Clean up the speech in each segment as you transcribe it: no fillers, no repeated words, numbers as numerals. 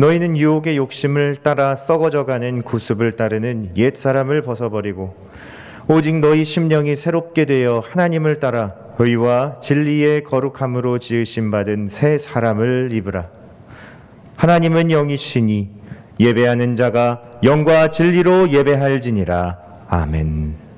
너희는 유혹의 욕심을 따라 썩어져가는 구습을 따르는 옛사람을 벗어버리고 오직 너희 심령이 새롭게 되어 하나님을 따라 의와 진리의 거룩함으로 지으심 받은 새 사람을 입으라. 하나님은 영이시니 예배하는 자가 영과 진리로 예배할지니라. 아멘.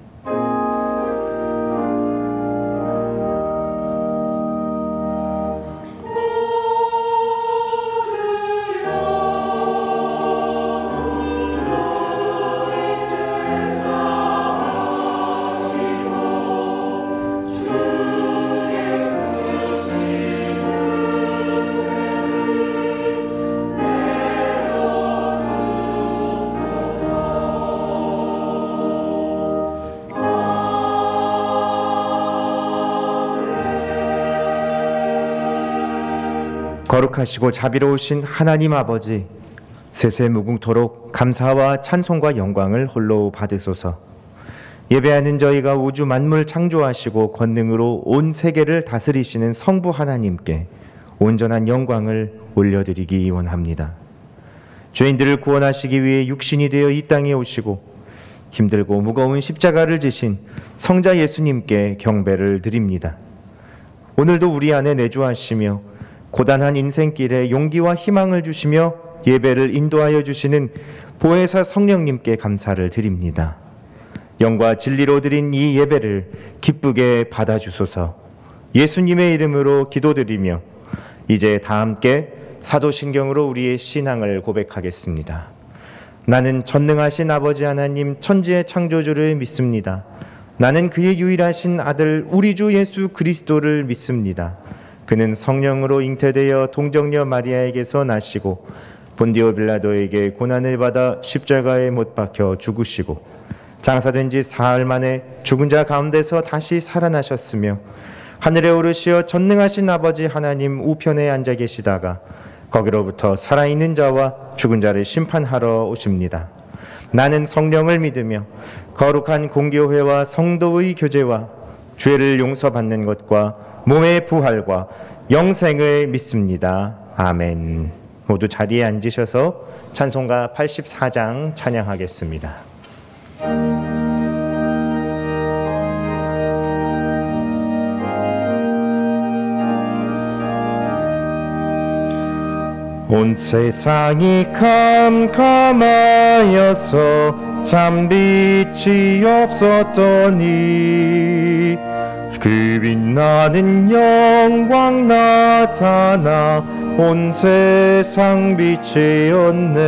거룩하시고 자비로우신 하나님 아버지, 세세 무궁토록 감사와 찬송과 영광을 홀로 받으소서. 예배하는 저희가 우주 만물 창조하시고 권능으로 온 세계를 다스리시는 성부 하나님께 온전한 영광을 올려드리기 원합니다. 죄인들을 구원하시기 위해 육신이 되어 이 땅에 오시고 힘들고 무거운 십자가를 지신 성자 예수님께 경배를 드립니다. 오늘도 우리 안에 내주하시며 고단한 인생길에 용기와 희망을 주시며 예배를 인도하여 주시는 보혜사 성령님께 감사를 드립니다. 영과 진리로 드린 이 예배를 기쁘게 받아주소서. 예수님의 이름으로 기도드리며 이제 다 함께 사도신경으로 우리의 신앙을 고백하겠습니다. 나는 전능하신 아버지 하나님 천지의 창조주를 믿습니다. 나는 그의 유일하신 아들 우리 주 예수 그리스도를 믿습니다. 그는 성령으로 잉태되어 동정녀 마리아에게서 나시고 본디오 빌라도에게 고난을 받아 십자가에 못 박혀 죽으시고 장사된 지 사흘 만에 죽은 자 가운데서 다시 살아나셨으며 하늘에 오르시어 전능하신 아버지 하나님 우편에 앉아 계시다가 거기로부터 살아있는 자와 죽은 자를 심판하러 오십니다. 나는 성령을 믿으며 거룩한 공교회와 성도의 교제와 죄를 용서받는 것과 몸의 부활과 영생을 믿습니다. 아멘. 모두 자리에 앉으셔서 찬송가 84장 찬양하겠습니다. 온 세상이 캄캄하여서 참 빛이 없었더니 그 빛나는 영광 나타나 온 세상 빛이었네.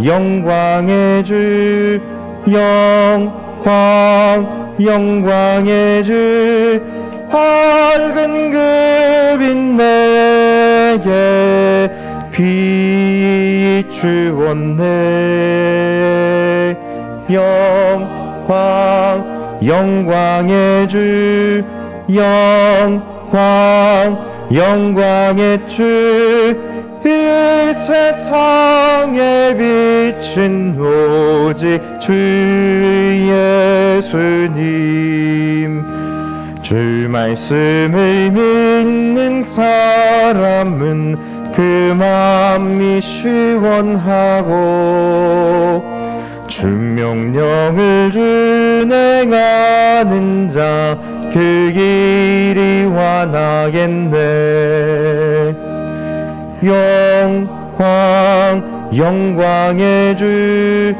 영광의 주, 영광의 주, 밝은 그 빛 내게 비추었네. 영광의 주, 영광의 주, 이 세상에 빛은 오직 주 예수님. 주 말씀을 믿는 사람은 그 마음이 시원하고 주 명령을 준행하는 자 그 길이 환하겠네. 영광의 주,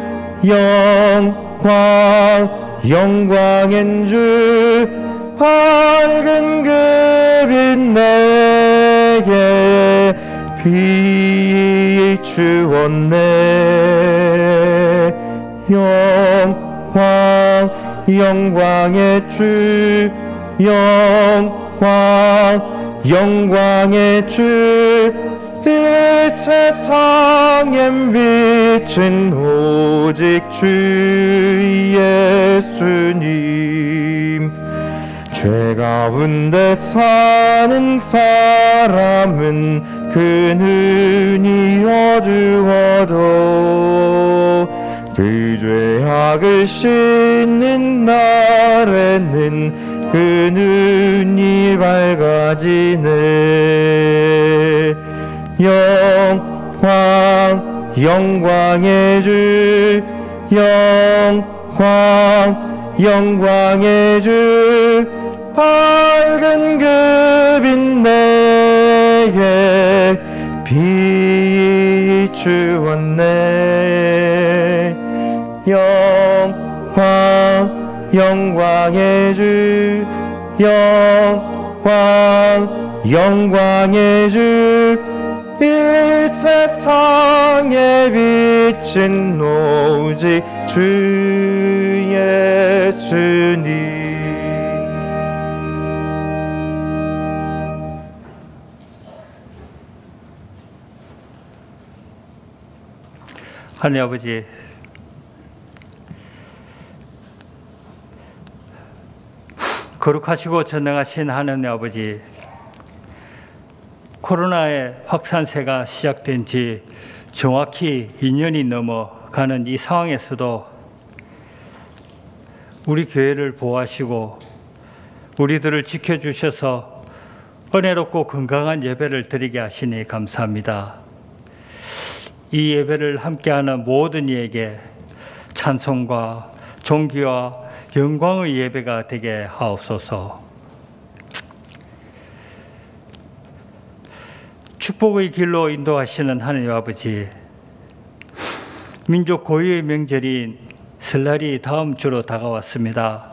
영광의 주, 밝은 그 빛 내게 비추었네. 영광의 주, 영광의 주, 이 세상엔 빛은 오직 주 예수님. 죄 가운데 사는 사람은 그 눈이 어두워도 그 죄악을 씻는 날에는 그 눈이 밝아지네. 영광의 주, 영광의 주, 밝은 그 빛 내게 비추었네. 영광의 주, 영광의 주, 이 세상에 빛은 오직 주 예수님. 하나님 아버지, 거룩하시고 전능하신 하나님 아버지, 코로나의 확산세가 시작된 지 정확히 2년이 넘어가는 이 상황에서도 우리 교회를 보호하시고 우리들을 지켜주셔서 은혜롭고 건강한 예배를 드리게 하시니 감사합니다. 이 예배를 함께하는 모든 이에게 찬송과 존귀와 영광의 예배가 되게 하옵소서. 축복의 길로 인도하시는 하나님 아버지, 민족 고유의 명절인 설날이 다음 주로 다가왔습니다.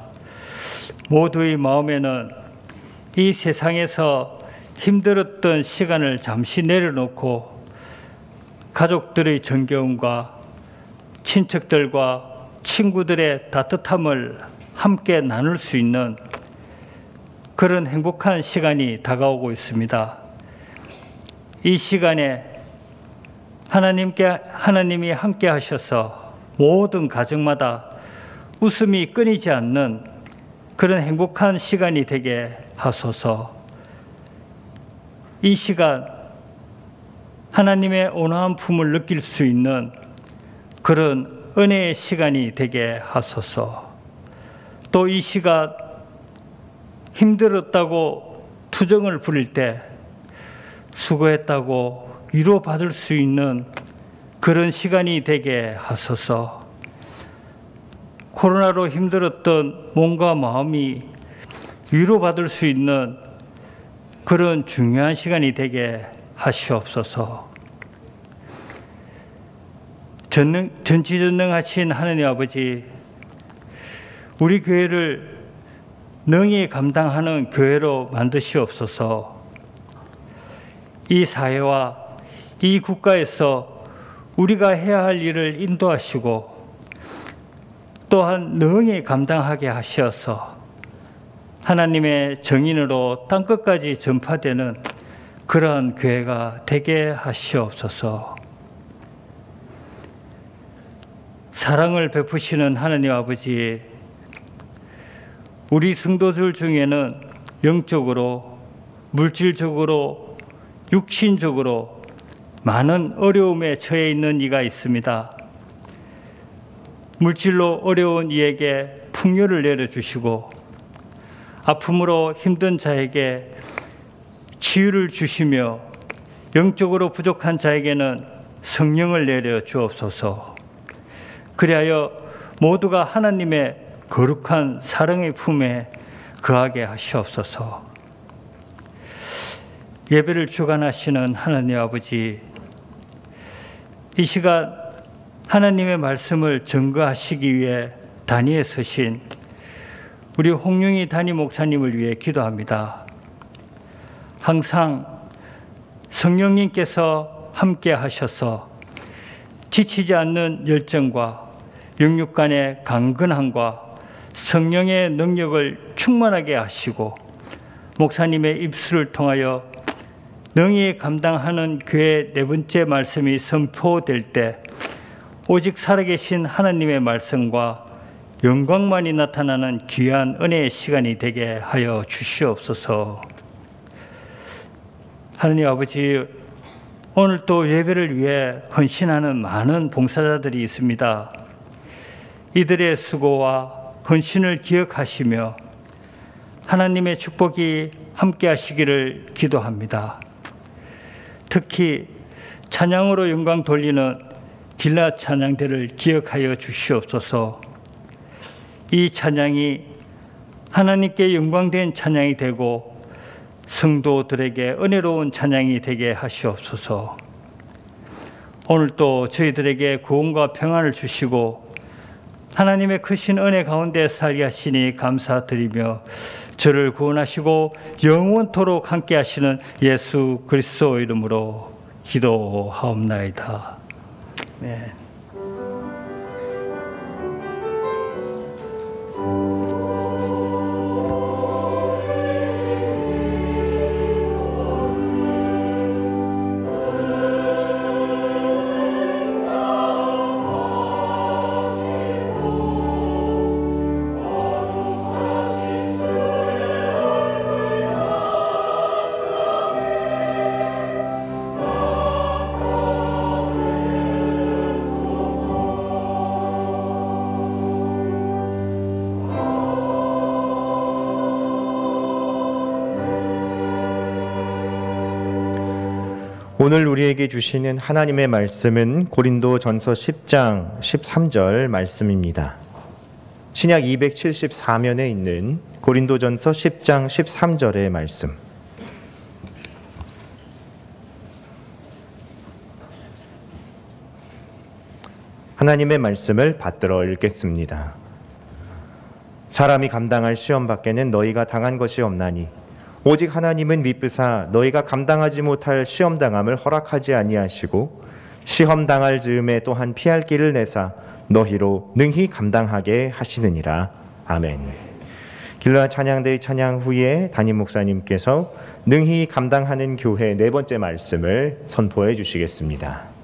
모두의 마음에는 이 세상에서 힘들었던 시간을 잠시 내려놓고 가족들의 정겨움과 친척들과 친구들의 따뜻함을 함께 나눌 수 있는 그런 행복한 시간이 다가오고 있습니다. 이 시간에 하나님이 함께 하셔서 모든 가정마다 웃음이 끊이지 않는 그런 행복한 시간이 되게 하소서. 이 시간 하나님의 온화한 품을 느낄 수 있는 그런 은혜의 시간이 되게 하소서. 또 이 시간 힘들었다고 투정을 부릴 때 수고했다고 위로받을 수 있는 그런 시간이 되게 하소서. 코로나로 힘들었던 몸과 마음이 위로받을 수 있는 그런 중요한 시간이 되게 하시옵소서. 전지전능하신 하나님 아버지, 우리 교회를 능히 감당하는 교회로 만드시옵소서. 이 사회와 이 국가에서 우리가 해야 할 일을 인도하시고 또한 능히 감당하게 하시어서 하나님의 정인으로 땅끝까지 전파되는 그러한 교회가 되게 하시옵소서. 사랑을 베푸시는 하나님 아버지, 우리 성도들 중에는 영적으로, 물질적으로, 육신적으로 많은 어려움에 처해 있는 이가 있습니다. 물질로 어려운 이에게 풍요를 내려주시고 아픔으로 힘든 자에게 치유를 주시며 영적으로 부족한 자에게는 성령을 내려 주옵소서. 그리하여 모두가 하나님의 거룩한 사랑의 품에 거하게 하시옵소서. 예배를 주관하시는 하나님 아버지, 이 시간 하나님의 말씀을 증거하시기 위해 단위에 서신 우리 홍용희 담임 목사님을 위해 기도합니다. 항상 성령님께서 함께 하셔서 지치지 않는 열정과 영육간의 강건함과 성령의 능력을 충만하게 하시고 목사님의 입술을 통하여 능히 감당하는 교회의 네 번째 말씀이 선포될 때 오직 살아계신 하나님의 말씀과 영광만이 나타나는 귀한 은혜의 시간이 되게 하여 주시옵소서. 하나님 아버지, 오늘 또 예배를 위해 헌신하는 많은 봉사자들이 있습니다. 이들의 수고와 헌신을 기억하시며 하나님의 축복이 함께 하시기를 기도합니다. 특히 찬양으로 영광 돌리는 길라 찬양대를 기억하여 주시옵소서. 이 찬양이 하나님께 영광된 찬양이 되고 성도들에게 은혜로운 찬양이 되게 하시옵소서. 오늘도 저희들에게 구원과 평안을 주시고 하나님의 크신 은혜 가운데 살게 하시니 감사드리며 저를 구원하시고 영원토록 함께 하시는 예수 그리스도 이름으로 기도하옵나이다. 네. 오늘 우리에게 주시는 하나님의 말씀은 고린도전서 10장 13절 말씀입니다. 신약 274면에 있는 고린도전서 10장 13절의 말씀. 하나님의 말씀을 받들어 읽겠습니다. 사람이 감당할 시험 밖에는 너희가 당한 것이 없나니 오직 하나님은 미쁘사 너희가 감당하지 못할 시험당함을 허락하지 아니하시고 시험당할 즈음에 또한 피할 길을 내사 너희로 능히 감당하게 하시느니라. 아멘. 길라 찬양대의 찬양 후에 담임 목사님께서 능히 감당하는 교회 네 번째 말씀을 선포해 주시겠습니다.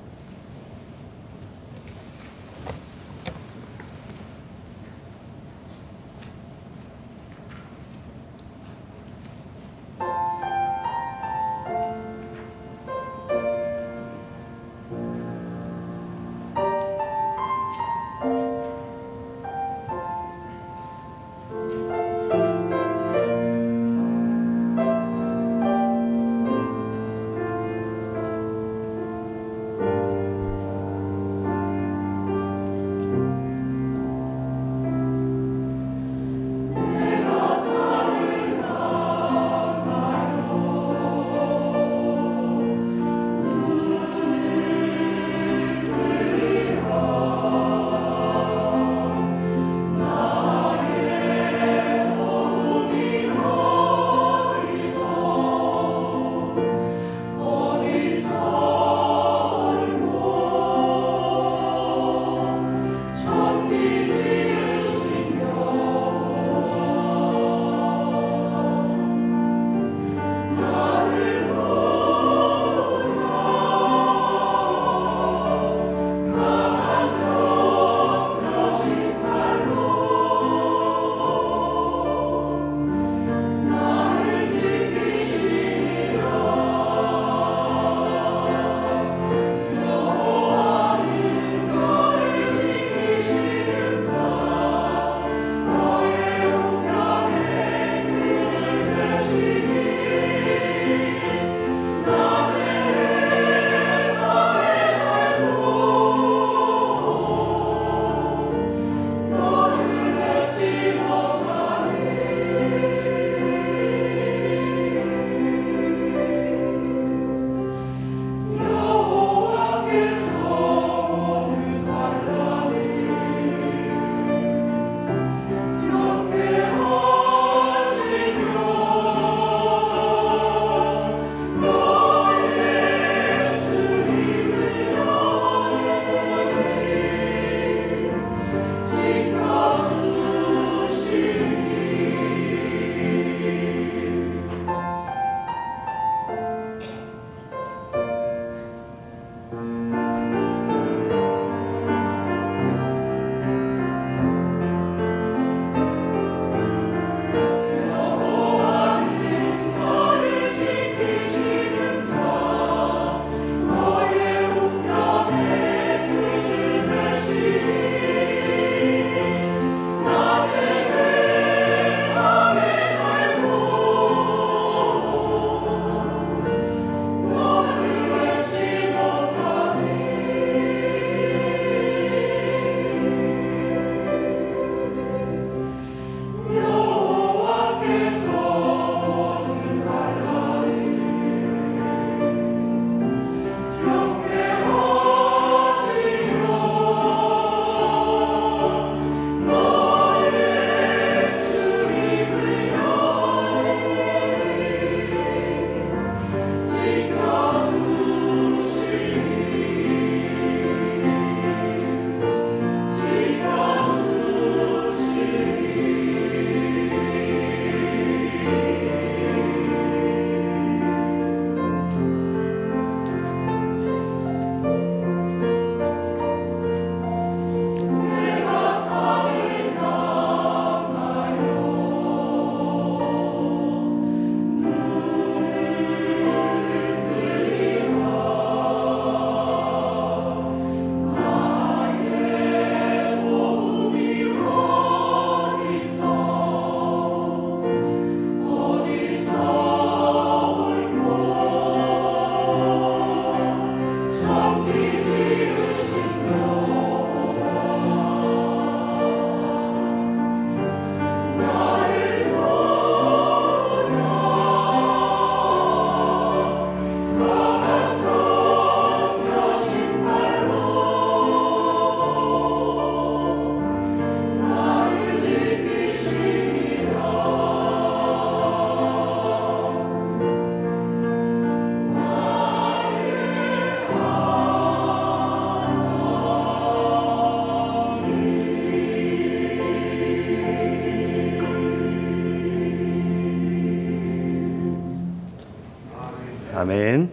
아멘.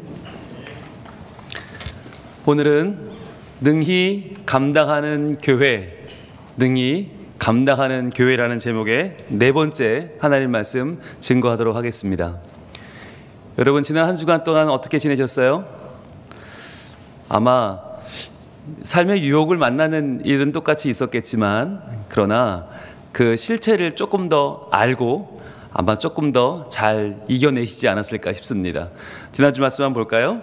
오늘은 능히 감당하는 교회, 능히 감당하는 교회라는 제목의 네 번째 하나님 말씀 증거하도록 하겠습니다. 여러분, 지난 한 주간 동안 어떻게 지내셨어요? 아마 삶의 유혹을 만나는 일은 똑같이 있었겠지만, 그러나 그 실체를 조금 더 알고 아마 조금 더 잘 이겨내시지 않았을까 싶습니다. 지난주 말씀 한번 볼까요?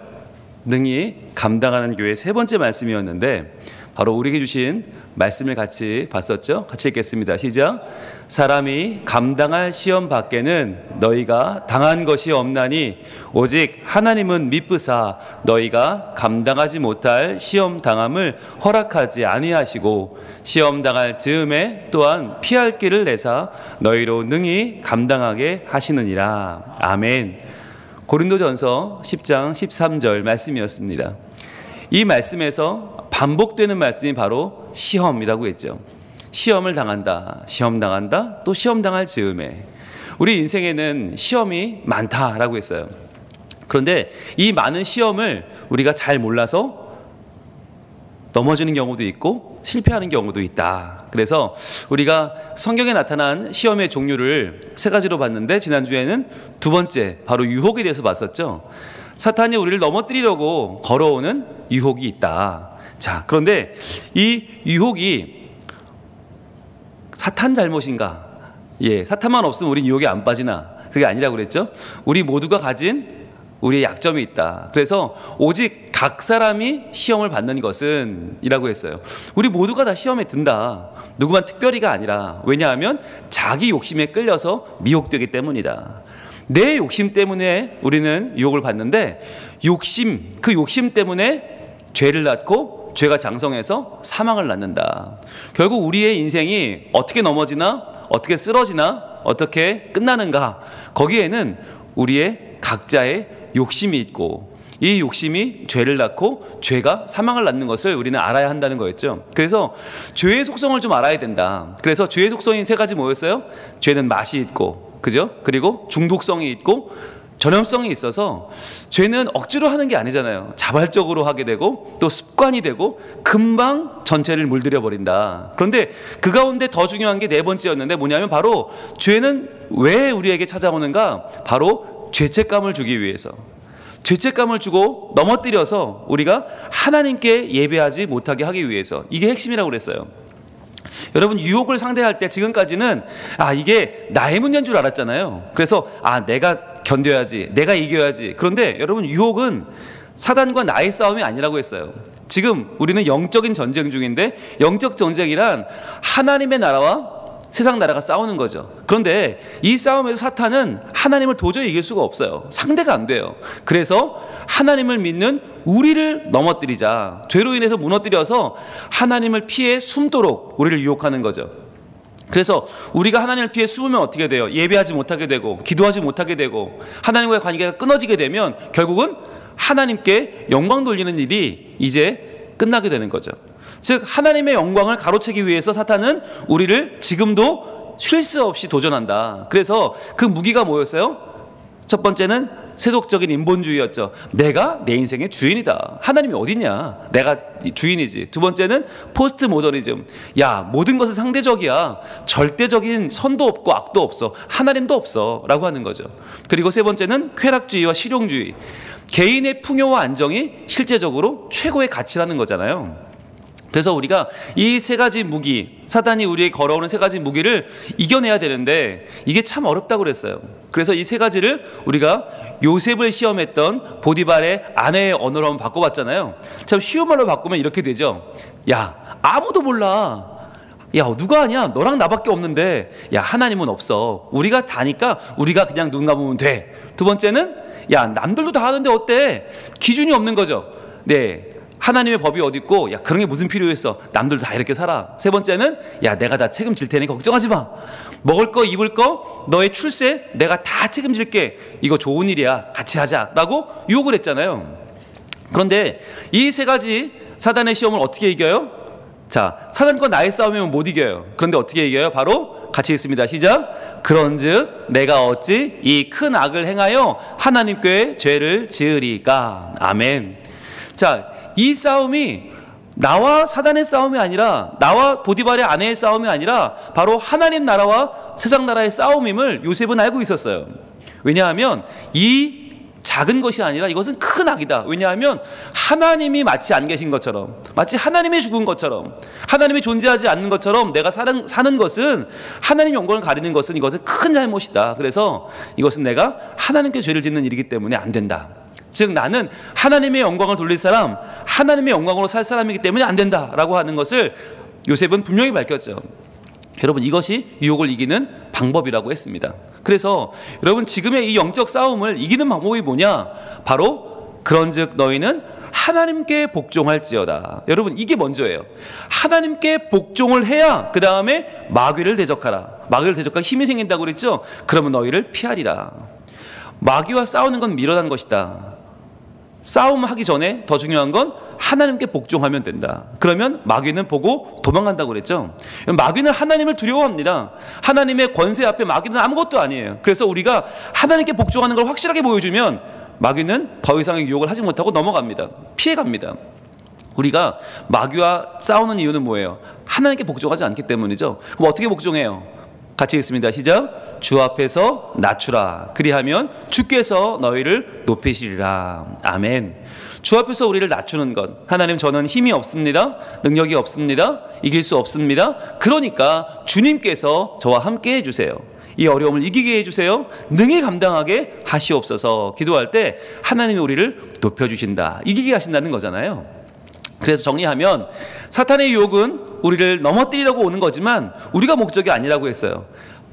능히 감당하는 교회 세 번째 말씀이었는데, 바로 우리에게 주신 말씀을 같이 봤었죠? 같이 읽겠습니다. 시작. 사람이 감당할 시험 밖에는 너희가 당한 것이 없나니 오직 하나님은 미쁘사 너희가 감당하지 못할 시험 당함을 허락하지 아니하시고 시험 당할 즈음에 또한 피할 길을 내사 너희로 능히 감당하게 하시느니라. 아멘. 고린도전서 10장 13절 말씀이었습니다. 이 말씀에서 반복되는 말씀이 바로 시험이라고 했죠. 시험을 당한다, 시험 당한다, 또 시험 당할 즈음에. 우리 인생에는 시험이 많다라고 했어요. 그런데 이 많은 시험을 우리가 잘 몰라서 넘어지는 경우도 있고 실패하는 경우도 있다. 그래서 우리가 성경에 나타난 시험의 종류를 세 가지로 봤는데, 지난주에는 두 번째 바로 유혹에 대해서 봤었죠. 사탄이 우리를 넘어뜨리려고 걸어오는 유혹이 있다. 자, 그런데 이 유혹이 사탄 잘못인가? 예, 사탄만 없으면 우린 유혹에 안 빠지나? 그게 아니라고 그랬죠. 우리 모두가 가진 우리의 약점이 있다. 그래서 오직 각 사람이 시험을 받는 것은 이라고 했어요. 우리 모두가 다 시험에 든다. 누구만 특별히가 아니라, 왜냐하면 자기 욕심에 끌려서 미혹되기 때문이다. 내 욕심 때문에 우리는 유혹을 받는데, 그 욕심 때문에 죄를 낳고 죄가 장성해서 사망을 낳는다. 결국 우리의 인생이 어떻게 넘어지나, 어떻게 쓰러지나, 어떻게 끝나는가, 거기에는 우리의 각자의 욕심이 있고, 이 욕심이 죄를 낳고 죄가 사망을 낳는 것을 우리는 알아야 한다는 거였죠. 그래서 죄의 속성을 좀 알아야 된다. 그래서 죄의 속성이 세 가지 뭐였어요? 죄는 맛이 있고, 그죠? 그리고 중독성이 있고 전염성이 있어서, 죄는 억지로 하는 게 아니잖아요. 자발적으로 하게 되고 또 습관이 되고 금방 전체를 물들여 버린다. 그런데 그 가운데 더 중요한 게 네 번째였는데, 뭐냐면 바로 죄는 왜 우리에게 찾아오는가? 바로 죄책감을 주기 위해서, 죄책감을 주고 넘어뜨려서 우리가 하나님께 예배하지 못하게 하기 위해서. 이게 핵심이라고 그랬어요. 여러분, 유혹을 상대할 때 지금까지는 이게 나의 문제인 줄 알았잖아요. 그래서 내가 견뎌야지, 내가 이겨야지. 그런데 여러분, 유혹은 사단과 나의 싸움이 아니라고 했어요. 지금 우리는 영적인 전쟁 중인데, 영적 전쟁이란 하나님의 나라와 세상 나라가 싸우는 거죠. 그런데 이 싸움에서 사탄은 하나님을 도저히 이길 수가 없어요. 상대가 안 돼요. 그래서 하나님을 믿는 우리를 넘어뜨리자, 죄로 인해서 무너뜨려서 하나님을 피해 숨도록 우리를 유혹하는 거죠. 그래서 우리가 하나님을 피해 숨으면 어떻게 돼요? 예배하지 못하게 되고 기도하지 못하게 되고 하나님과의 관계가 끊어지게 되면 결국은 하나님께 영광 돌리는 일이 이제 끝나게 되는 거죠. 즉, 하나님의 영광을 가로채기 위해서 사탄은 우리를 지금도 쉴 새 없이 도전한다. 그래서 그 무기가 뭐였어요? 첫 번째는 세속적인 인본주의였죠. 내가 내 인생의 주인이다. 하나님이 어딨냐? 내가 주인이지. 두 번째는 포스트 모더니즘. 모든 것은 상대적이야. 절대적인 선도 없고 악도 없어. 하나님도 없어. 라고 하는 거죠. 그리고 세 번째는 쾌락주의와 실용주의. 개인의 풍요와 안정이 실제적으로 최고의 가치라는 거잖아요. 그래서 우리가 이 세 가지 무기, 사단이 우리에게 걸어오는 세 가지 무기를 이겨내야 되는데, 이게 참 어렵다고 그랬어요. 그래서 이 세 가지를 우리가 요셉을 시험했던 보디발의 아내의 언어로 한번 바꿔봤잖아요. 참 쉬운 말로 바꾸면 이렇게 되죠. 아무도 몰라. 누가 아냐? 너랑 나밖에 없는데. 하나님은 없어. 우리가 다니까 우리가 그냥 눈 감으면 돼. 두 번째는 남들도 다 하는데 어때? 기준이 없는 거죠. 네, 하나님의 법이 어디 있고, 그런 게 무슨 필요 있어? 남들 다 이렇게 살아. 세 번째는 내가 다 책임질 테니 걱정하지 마. 먹을 거 입을 거 너의 출세 내가 다 책임질게. 이거 좋은 일이야. 같이 하자라고 유혹을 했잖아요. 그런데 이 세 가지 사단의 시험을 어떻게 이겨요? 자, 사단과 나의 싸움이면 못 이겨요. 그런데 어떻게 이겨요? 바로 같이 읽습니다. 시작. 그런즉 내가 어찌 이 큰 악을 행하여 하나님께 죄를 지으리까. 아멘. 자, 이 싸움이 나와 사단의 싸움이 아니라, 나와 보디발의 아내의 싸움이 아니라 바로 하나님 나라와 세상 나라의 싸움임을 요셉은 알고 있었어요. 왜냐하면 이 작은 것이 아니라 이것은 큰 악이다. 왜냐하면 하나님이 마치 안 계신 것처럼, 마치 하나님이 죽은 것처럼, 하나님이 존재하지 않는 것처럼 내가 사는 것은, 하나님 영광을 가리는 것은 이것은 큰 잘못이다. 그래서 이것은 내가 하나님께 죄를 짓는 일이기 때문에 안 된다. 즉 나는 하나님의 영광을 돌릴 사람, 하나님의 영광으로 살 사람이기 때문에 안 된다라고 하는 것을 요셉은 분명히 밝혔죠. 여러분, 이것이 유혹을 이기는 방법이라고 했습니다. 그래서 여러분, 지금의 이 영적 싸움을 이기는 방법이 뭐냐? 바로 그런즉 너희는 하나님께 복종할지어다. 여러분, 이게 먼저예요. 하나님께 복종을 해야 그 다음에 마귀를 대적하라. 마귀를 대적할 힘이 생긴다고 그랬죠? 그러면 너희를 피하리라. 마귀와 싸우는 건 미련한 것이다. 싸움하기 전에 더 중요한 건 하나님께 복종하면 된다. 그러면 마귀는 보고 도망간다고 그랬죠. 마귀는 하나님을 두려워합니다. 하나님의 권세 앞에 마귀는 아무것도 아니에요. 그래서 우리가 하나님께 복종하는 걸 확실하게 보여주면 마귀는 더 이상의 유혹을 하지 못하고 넘어갑니다. 피해갑니다. 우리가 마귀와 싸우는 이유는 뭐예요? 하나님께 복종하지 않기 때문이죠. 그럼 어떻게 복종해요? 같이 읽습니다. 시작. 주 앞에서 낮추라. 그리하면 주께서 너희를 높이시리라. 아멘. 주 앞에서 우리를 낮추는 것. 하나님, 저는 힘이 없습니다. 능력이 없습니다. 이길 수 없습니다. 그러니까 주님께서 저와 함께 해주세요. 이 어려움을 이기게 해주세요. 능히 감당하게 하시옵소서. 기도할 때 하나님이 우리를 높여주신다. 이기게 하신다는 거잖아요. 그래서 정리하면 사탄의 유혹은 우리를 넘어뜨리려고 오는 거지만 우리가 목적이 아니라고 했어요.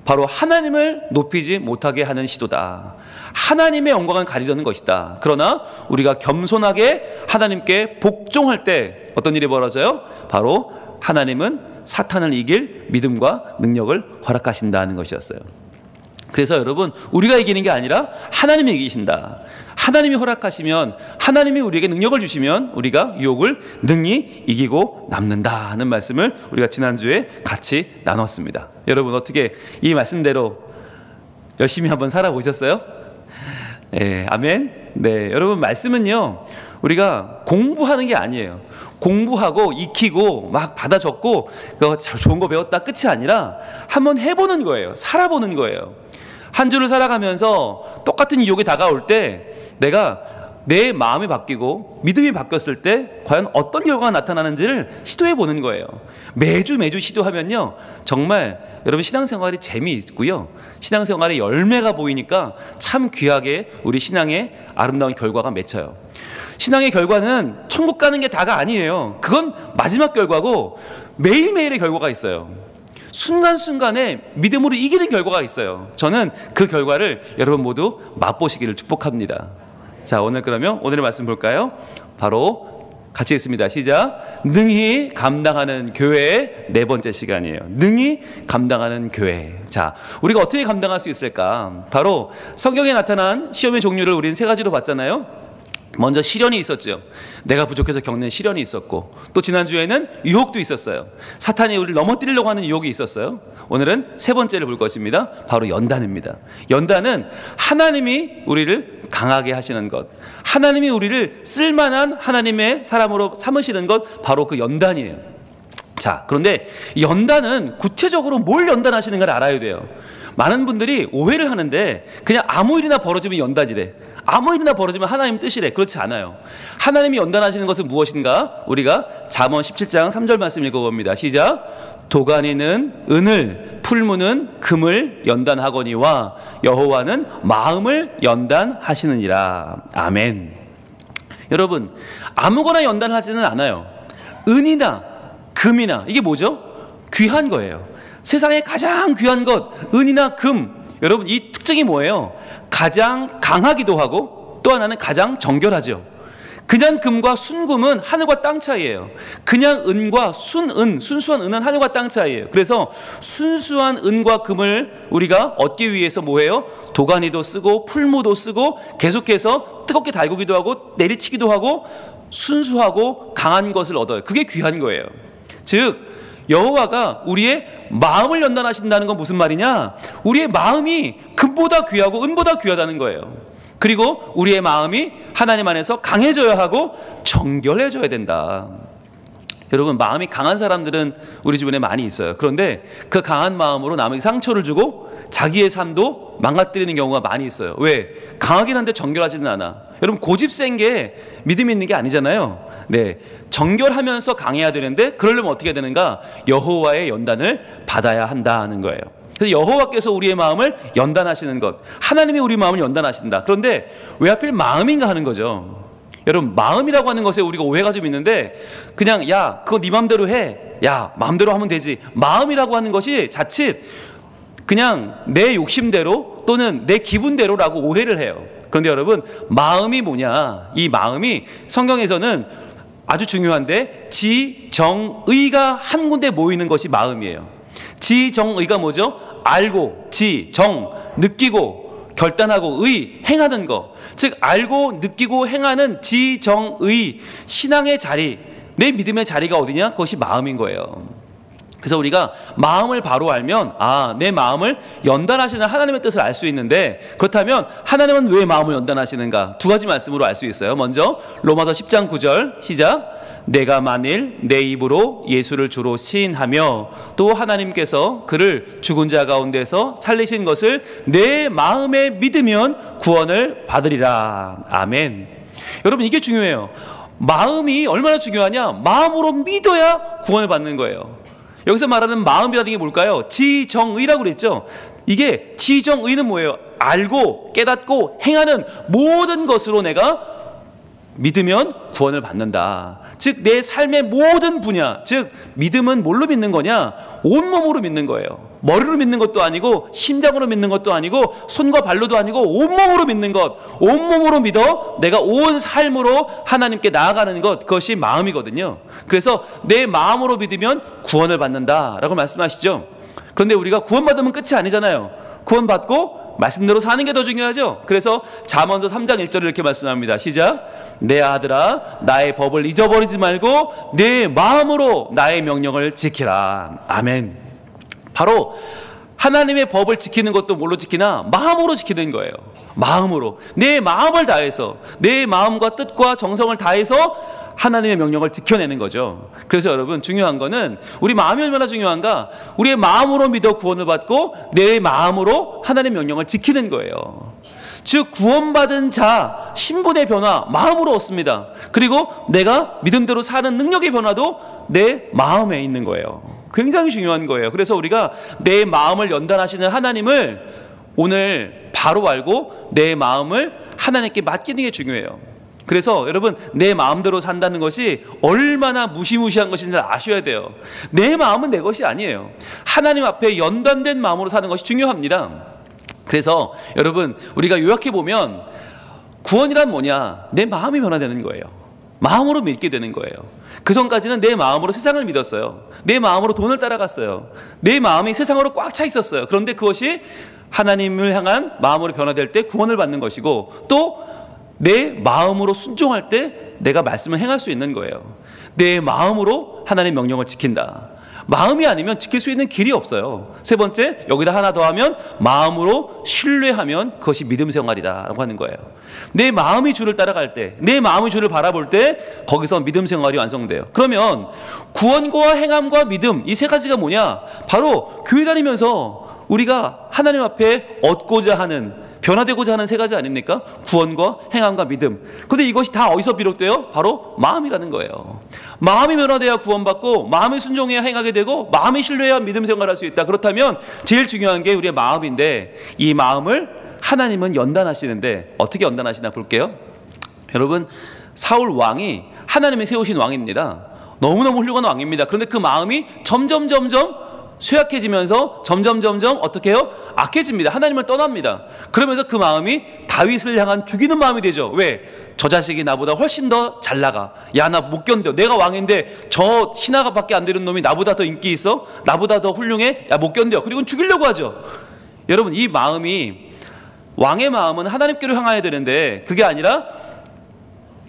바로 하나님을 높이지 못하게 하는 시도다. 하나님의 영광을 가리려는 것이다. 그러나 우리가 겸손하게 하나님께 복종할 때 어떤 일이 벌어져요? 바로 하나님은 사탄을 이길 믿음과 능력을 허락하신다는 것이었어요. 그래서 여러분, 우리가 이기는 게 아니라 하나님이 이기신다. 하나님이 허락하시면, 하나님이 우리에게 능력을 주시면 우리가 유혹을 능히 이기고 남는다 하는 말씀을 우리가 지난주에 같이 나눴습니다. 여러분, 어떻게 이 말씀대로 열심히 한번 살아보셨어요? 네, 아멘. 네, 여러분, 말씀은요 우리가 공부하는 게 아니에요. 공부하고 익히고 막 받아 적고 그거 좋은 거 배웠다 끝이 아니라 한번 해보는 거예요. 살아보는 거예요. 한 주를 살아가면서 똑같은 유혹이 다가올 때 내가 내 마음이 바뀌고 믿음이 바뀌었을 때 과연 어떤 결과가 나타나는지를 시도해 보는 거예요. 매주 시도하면요 정말 여러분 신앙생활이 재미있고요, 신앙생활의 열매가 보이니까 참 귀하게 우리 신앙의 아름다운 결과가 맺혀요. 신앙의 결과는 천국 가는 게 다가 아니에요. 그건 마지막 결과고 매일매일의 결과가 있어요. 순간순간에 믿음으로 이기는 결과가 있어요. 저는 그 결과를 여러분 모두 맛보시기를 축복합니다. 자, 오늘 그러면 오늘의 말씀 볼까요? 바로 같이 읽습니다. 시작. 능히 감당하는 교회의 네 번째 시간이에요. 능히 감당하는 교회. 자, 우리가 어떻게 감당할 수 있을까? 바로 성경에 나타난 시험의 종류를 우리는 세 가지로 봤잖아요. 먼저 시련이 있었죠. 내가 부족해서 겪는 시련이 있었고, 또 지난주에는 유혹도 있었어요. 사탄이 우리를 넘어뜨리려고 하는 유혹이 있었어요. 오늘은 세 번째를 볼 것입니다. 바로 연단입니다. 연단은 하나님이 우리를 강하게 하시는 것, 하나님이 우리를 쓸만한 하나님의 사람으로 삼으시는 것, 바로 그 연단이에요. 자, 그런데 연단은 구체적으로 뭘 연단하시는가를 알아야 돼요. 많은 분들이 오해를 하는데 그냥 아무 일이나 벌어지면 연단이래, 아무 일이나 벌어지면 하나님 뜻이래. 그렇지 않아요. 하나님이 연단하시는 것은 무엇인가? 우리가 잠언 17장 3절 말씀 읽어봅니다. 시작. 도가니는 은을, 풀무는 금을 연단하거니와 여호와는 마음을 연단하시느니라. 아멘. 여러분, 아무거나 연단하지는 않아요. 은이나 금이나, 이게 뭐죠? 귀한 거예요. 세상에 가장 귀한 것, 은이나 금. 여러분, 이 특징이 뭐예요? 가장 강하기도 하고 또 하나는 가장 정결하죠. 그냥 금과 순금은 하늘과 땅 차이예요. 그냥 은과 순은, 순수한 은은 하늘과 땅 차이예요. 그래서 순수한 은과 금을 우리가 얻기 위해서 뭐예요? 도가니도 쓰고 풀무도 쓰고 계속해서 뜨겁게 달구기도 하고 내리치기도 하고 순수하고 강한 것을 얻어요. 그게 귀한 거예요. 즉 여호와가 우리의 마음을 연단하신다는 건 무슨 말이냐? 우리의 마음이 금보다 귀하고 은보다 귀하다는 거예요. 그리고 우리의 마음이 하나님 안에서 강해져야 하고 정결해져야 된다. 여러분, 마음이 강한 사람들은 우리 주변에 많이 있어요. 그런데 그 강한 마음으로 남에게 상처를 주고 자기의 삶도 망가뜨리는 경우가 많이 있어요. 왜? 강하긴 한데 정결하지는 않아. 여러분, 고집 센 게 믿음이 있는 게 아니잖아요. 네, 정결하면서 강해야 되는데 그러려면 어떻게 해야 되는가? 여호와의 연단을 받아야 한다는 거예요. 그래서 여호와께서 우리의 마음을 연단하시는 것, 하나님이 우리 마음을 연단하신다. 그런데 왜 하필 마음인가 하는 거죠. 여러분, 마음이라고 하는 것에 우리가 오해가 좀 있는데, 그냥 야 그거 네 마음대로 해, 야 마음대로 하면 되지. 마음이라고 하는 것이 자칫 그냥 내 욕심대로 또는 내 기분대로라고 오해를 해요. 그런데 여러분, 마음이 뭐냐? 이 마음이 성경에서는 아주 중요한데 지정의가 한 군데 모이는 것이 마음이에요. 지정의가 뭐죠? 알고, 정, 느끼고, 결단하고, 의, 행하는 것. 즉 알고 느끼고 행하는 지정의, 신앙의 자리, 내 믿음의 자리가 어디냐? 그것이 마음인 거예요. 그래서 우리가 마음을 바로 알면 내 마음을 연단하시는 하나님의 뜻을 알 수 있는데, 그렇다면 하나님은 왜 마음을 연단하시는가? 두 가지 말씀으로 알 수 있어요. 먼저 로마서 10장 9절 시작. 내가 만일 내 입으로 예수를 주로 시인하며 또 하나님께서 그를 죽은 자 가운데서 살리신 것을 내 마음에 믿으면 구원을 받으리라. 아멘. 여러분, 이게 중요해요. 마음이 얼마나 중요하냐? 마음으로 믿어야 구원을 받는 거예요. 여기서 말하는 마음이라는 게 뭘까요? 지정의라고 그랬죠. 이게 지정의는 뭐예요? 알고 깨닫고 행하는 모든 것으로 내가 믿으면 구원을 받는다. 즉 내 삶의 모든 분야, 즉 믿음은 뭘로 믿는 거냐? 온몸으로 믿는 거예요. 머리로 믿는 것도 아니고 심장으로 믿는 것도 아니고 손과 발로도 아니고 온몸으로 믿는 것. 온몸으로 믿어 내가 온 삶으로 하나님께 나아가는 것, 그것이 마음이거든요. 그래서 내 마음으로 믿으면 구원을 받는다라고 말씀하시죠. 그런데 우리가 구원받으면 끝이 아니잖아요. 구원받고 말씀대로 사는 게 더 중요하죠. 그래서 잠언서 3장 1절에 이렇게 말씀합니다. 시작. 내 아들아, 나의 법을 잊어버리지 말고 내 마음으로 나의 명령을 지키라. 아멘. 바로 하나님의 법을 지키는 것도 뭘로 지키나? 마음으로 지키는 거예요. 마음으로. 내 마음을 다해서, 내 마음과 뜻과 정성을 다해서 하나님의 명령을 지켜내는 거죠. 그래서 여러분, 중요한 거는 우리 마음이 얼마나 중요한가? 우리의 마음으로 믿어 구원을 받고 내 마음으로 하나님의 명령을 지키는 거예요. 즉 구원받은 자 신분의 변화 마음으로 얻습니다. 그리고 내가 믿음대로 사는 능력의 변화도 내 마음에 있는 거예요. 굉장히 중요한 거예요. 그래서 우리가 내 마음을 연단하시는 하나님을 오늘 바로 알고 내 마음을 하나님께 맡기는 게 중요해요. 그래서 여러분, 내 마음대로 산다는 것이 얼마나 무시무시한 것인지 아셔야 돼요. 내 마음은 내 것이 아니에요. 하나님 앞에 연단된 마음으로 사는 것이 중요합니다. 그래서 여러분, 우리가 요약해 보면 구원이란 뭐냐? 내 마음이 변화되는 거예요. 마음으로 믿게 되는 거예요. 그 전까지는 내 마음으로 세상을 믿었어요. 내 마음으로 돈을 따라갔어요. 내 마음이 세상으로 꽉 차 있었어요. 그런데 그것이 하나님을 향한 마음으로 변화될 때 구원을 받는 것이고, 또 내 마음으로 순종할 때 내가 말씀을 행할 수 있는 거예요. 내 마음으로 하나님의 명령을 지킨다. 마음이 아니면 지킬 수 있는 길이 없어요. 세 번째, 여기다 하나 더 하면 마음으로 신뢰하면 그것이 믿음 생활이다 라고 하는 거예요. 내 마음이 주를 따라갈 때, 내 마음이 주를 바라볼 때 거기서 믿음 생활이 완성돼요. 그러면 구원과 행함과 믿음, 이 세 가지가 뭐냐? 바로 교회 다니면서 우리가 하나님 앞에 얻고자 하는, 변화되고자 하는 세 가지 아닙니까? 구원과 행함과 믿음. 그런데 이것이 다 어디서 비롯돼요? 바로 마음이라는 거예요. 마음이 변화돼야 구원받고, 마음이 순종해야 행하게 되고, 마음이 신뢰해야 믿음 생활할 수 있다. 그렇다면 제일 중요한 게 우리의 마음인데, 이 마음을 하나님은 연단하시는데 어떻게 연단하시나 볼게요. 여러분, 사울 왕이 하나님이 세우신 왕입니다. 너무너무 훌륭한 왕입니다. 그런데 그 마음이 점점 쇠약해지면서 점점 어떻게 해요? 악해집니다. 하나님을 떠납니다. 그러면서 그 마음이 다윗을 향한 죽이는 마음이 되죠. 왜? 저 자식이 나보다 훨씬 더 잘 나가. 야, 나 못 견뎌. 내가 왕인데 저 신하가밖에 안 되는 놈이 나보다 더 인기 있어? 나보다 더 훌륭해? 야, 못 견뎌. 그리고 죽이려고 하죠. 여러분, 이 마음이, 왕의 마음은 하나님께로 향해야 되는데 그게 아니라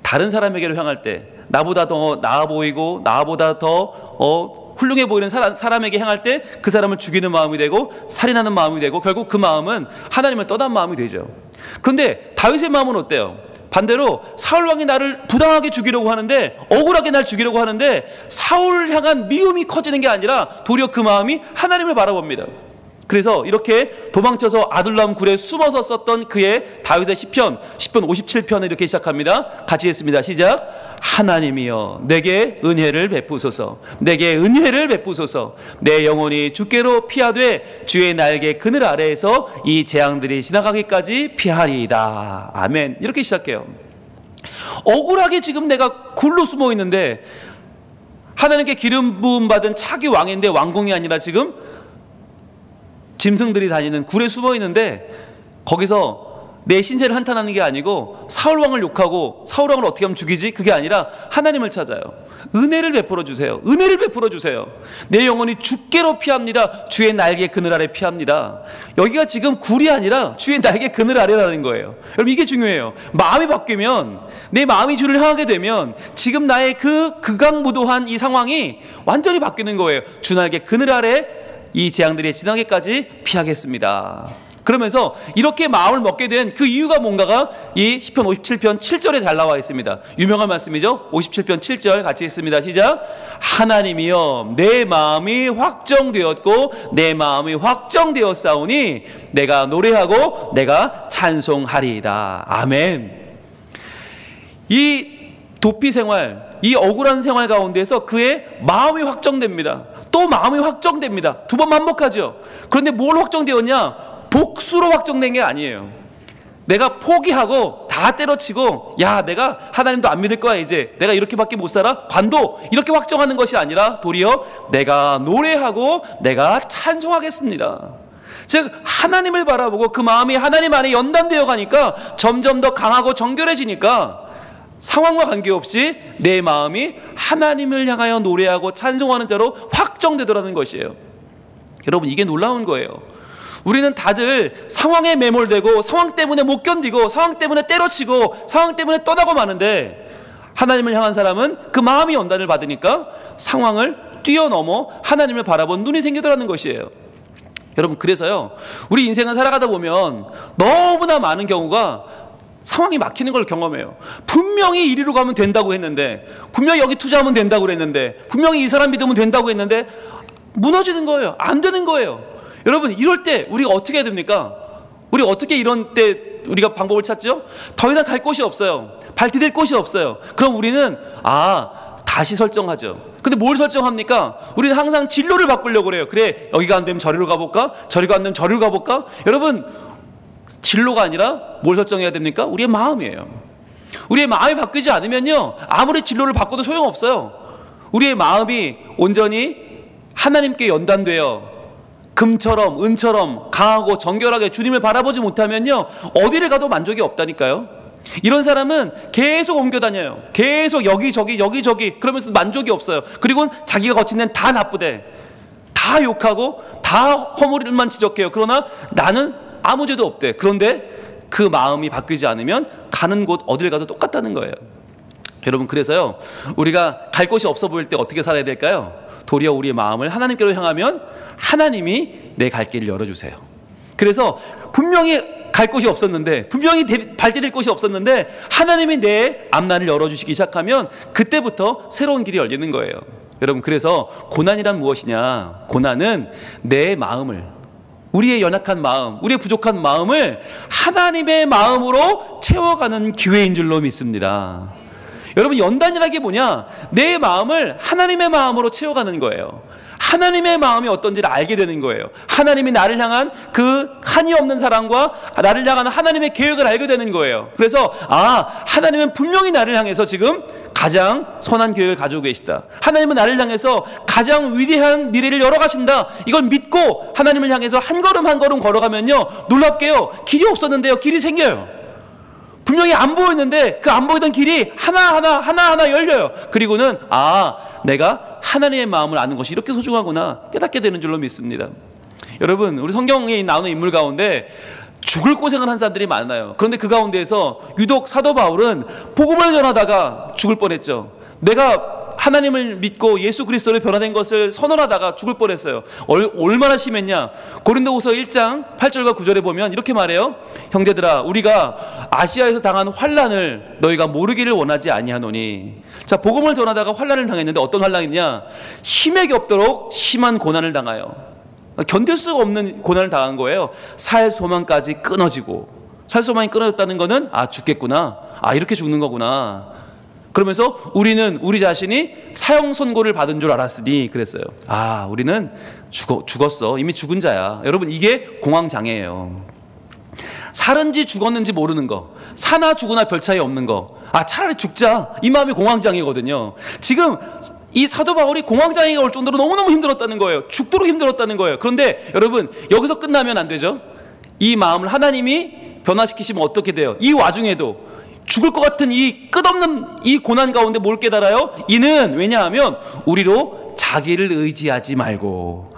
다른 사람에게로 향할 때, 나보다 더 나아 보이고 나보다 더 훌륭해 보이는 사람에게 향할 때 그 사람을 죽이는 마음이 되고 살인하는 마음이 되고 결국 그 마음은 하나님을 떠난 마음이 되죠. 그런데 다윗의 마음은 어때요? 반대로 사울 왕이 나를 부당하게 죽이려고 하는데, 억울하게 날 죽이려고 하는데 사울을 향한 미움이 커지는 게 아니라 도리어 그 마음이 하나님을 바라봅니다. 그래서 이렇게 도망쳐서 아둘람 굴에 숨어서 썼던 그의 다윗의 시편 57편을 이렇게 시작합니다. 같이 했습니다. 시작. 하나님이여 내게 은혜를 베푸소서, 내게 은혜를 베푸소서. 내 영혼이 주께로 피하되 주의 날개 그늘 아래에서 이 재앙들이 지나가기까지 피하리이다. 아멘. 이렇게 시작해요. 억울하게 지금 내가 굴로 숨어 있는데, 하나님께 기름 부음 받은 차기 왕인데 왕궁이 아니라 지금 짐승들이 다니는 굴에 숨어 있는데, 거기서 내 신세를 한탄하는 게 아니고 사울왕을 욕하고 사울왕을 어떻게 하면 죽이지? 그게 아니라 하나님을 찾아요. 은혜를 베풀어 주세요. 은혜를 베풀어 주세요. 내 영혼이 주께로 피합니다. 주의 날개 그늘 아래 피합니다. 여기가 지금 굴이 아니라 주의 날개 그늘 아래라는 거예요. 여러분, 이게 중요해요. 마음이 바뀌면, 내 마음이 주를 향하게 되면 지금 나의 그 극악무도한 이 상황이 완전히 바뀌는 거예요. 주 날개 그늘 아래 이 재앙들이 지나기까지 피하겠습니다. 그러면서 이렇게 마음을 먹게 된 그 이유가 뭔가가 이 시편 57편 7절에 잘 나와 있습니다. 유명한 말씀이죠. 57편 7절 같이 읽습니다. 시작. 하나님이여 내 마음이 확정되었고 내 마음이 확정되었사오니 내가 노래하고 내가 찬송하리이다. 아멘. 이 도피 생활, 이 억울한 생활 가운데서 그의 마음이 확정됩니다. 또 마음이 확정됩니다. 두 번 반복하죠. 그런데 뭘 확정되었냐? 복수로 확정된 게 아니에요. 내가 포기하고 다 때려치고, 야, 내가 하나님도 안 믿을 거야, 이제 내가 이렇게밖에 못 살아, 관도, 이렇게 확정하는 것이 아니라 도리어 내가 노래하고 내가 찬송하겠습니다. 즉 하나님을 바라보고 그 마음이 하나님 안에 연단되어 가니까 점점 더 강하고 정결해지니까 상황과 관계없이 내 마음이 하나님을 향하여 노래하고 찬송하는 자로 확정되더라는 것이에요. 여러분, 이게 놀라운 거예요. 우리는 다들 상황에 매몰되고 상황 때문에 못 견디고 상황 때문에 때려치고 상황 때문에 떠나고 마는데, 하나님을 향한 사람은 그 마음이 연단을 받으니까 상황을 뛰어넘어 하나님을 바라본 눈이 생기더라는 것이에요. 여러분, 그래서요, 우리 인생을 살아가다 보면 너무나 많은 경우가 상황이 막히는 걸 경험해요. 분명히 이리로 가면 된다고 했는데, 분명히 여기 투자하면 된다고 그랬는데, 분명히 이 사람 믿으면 된다고 했는데 무너지는 거예요. 안 되는 거예요. 여러분, 이럴 때 우리가 어떻게 해야 됩니까? 우리 어떻게 이런 때 우리가 방법을 찾죠? 더 이상 갈 곳이 없어요. 발 디딜 곳이 없어요. 그럼 우리는 다시 설정하죠. 근데 뭘 설정합니까? 우리는 항상 진로를 바꾸려고 그래요. 그래, 여기가 안 되면 저리로 가볼까? 저리가 안 되면 저리로 가볼까? 여러분, 진로가 아니라 뭘 설정해야 됩니까? 우리의 마음이에요. 우리의 마음이 바뀌지 않으면요, 아무리 진로를 바꿔도 소용없어요. 우리의 마음이 온전히 하나님께 연단되어 금처럼 은처럼 강하고 정결하게 주님을 바라보지 못하면요, 어디를 가도 만족이 없다니까요. 이런 사람은 계속 옮겨 다녀요. 계속 여기저기 그러면서 만족이 없어요. 그리고 자기가 거친 데는 다 나쁘대, 다 욕하고 다 허물만 지적해요. 그러나 나는 아무 죄도 없대. 그런데 그 마음이 바뀌지 않으면 가는 곳 어딜 가도 똑같다는 거예요. 여러분, 그래서요, 우리가 갈 곳이 없어 보일 때 어떻게 살아야 될까요? 도리어 우리의 마음을 하나님께로 향하면 하나님이 내 갈 길을 열어주세요. 그래서 분명히 갈 곳이 없었는데, 분명히 발 디딜 곳이 없었는데 하나님이 내 앞날을 열어주시기 시작하면 그때부터 새로운 길이 열리는 거예요. 여러분, 그래서 고난이란 무엇이냐? 고난은 내 마음을, 우리의 연약한 마음, 우리의 부족한 마음을 하나님의 마음으로 채워가는 기회인 줄로 믿습니다. 여러분, 연단이라는 게 뭐냐? 내 마음을 하나님의 마음으로 채워가는 거예요. 하나님의 마음이 어떤지를 알게 되는 거예요. 하나님이 나를 향한 그 한이 없는 사랑과 나를 향한 하나님의 계획을 알게 되는 거예요. 그래서 하나님은 분명히 나를 향해서 지금 가장 선한 계획을 가지고 계시다. 하나님은 나를 향해서 가장 위대한 미래를 열어가신다. 이걸 믿고 하나님을 향해서 한 걸음 한 걸음 걸어가면요, 놀랍게요, 길이 없었는데요, 길이 생겨요. 분명히 안 보였는데 그 안 보이던 길이 하나하나 열려요. 그리고는 내가 하나님의 마음을 아는 것이 이렇게 소중하구나 깨닫게 되는 줄로 믿습니다. 여러분, 우리 성경에 나오는 인물 가운데 죽을 고생을 한 사람들이 많아요. 그런데 그 가운데에서 유독 사도 바울은 복음을 전하다가 죽을 뻔했죠. 내가 하나님을 믿고 예수 그리스도로 변화된 것을 선언하다가 죽을 뻔했어요. 얼마나 심했냐? 고린도후서 1장 8절과 9절에 보면 이렇게 말해요. 형제들아, 우리가 아시아에서 당한 환난을 너희가 모르기를 원하지 아니하노니. 자, 복음을 전하다가 환난을 당했는데 어떤 환난이냐? 힘에게 없도록 심한 고난을 당하여 견딜 수가 없는 고난을 당한 거예요. 살 소망까지 끊어지고. 살 소망이 끊어졌다는 거는 죽겠구나. 이렇게 죽는 거구나. 그러면서 우리는 우리 자신이 사형 선고를 받은 줄 알았으니 그랬어요. 우리는 죽었어. 이미 죽은 자야. 여러분, 이게 공황장애예요. 살은지 죽었는지 모르는 거, 사나 죽으나 별 차이 없는 거. 차라리 죽자. 이 마음이 공황장애거든요. 지금 이 사도 바울이 공황장애가 올 정도로 너무너무 힘들었다는 거예요. 죽도록 힘들었다는 거예요. 그런데 여러분, 여기서 끝나면 안 되죠. 이 마음을 하나님이 변화시키시면 어떻게 돼요? 이 와중에도 죽을 것 같은 이 끝없는 이 고난 가운데 뭘 깨달아요? 이는 왜냐하면 우리로 자기를 의지하지 말고.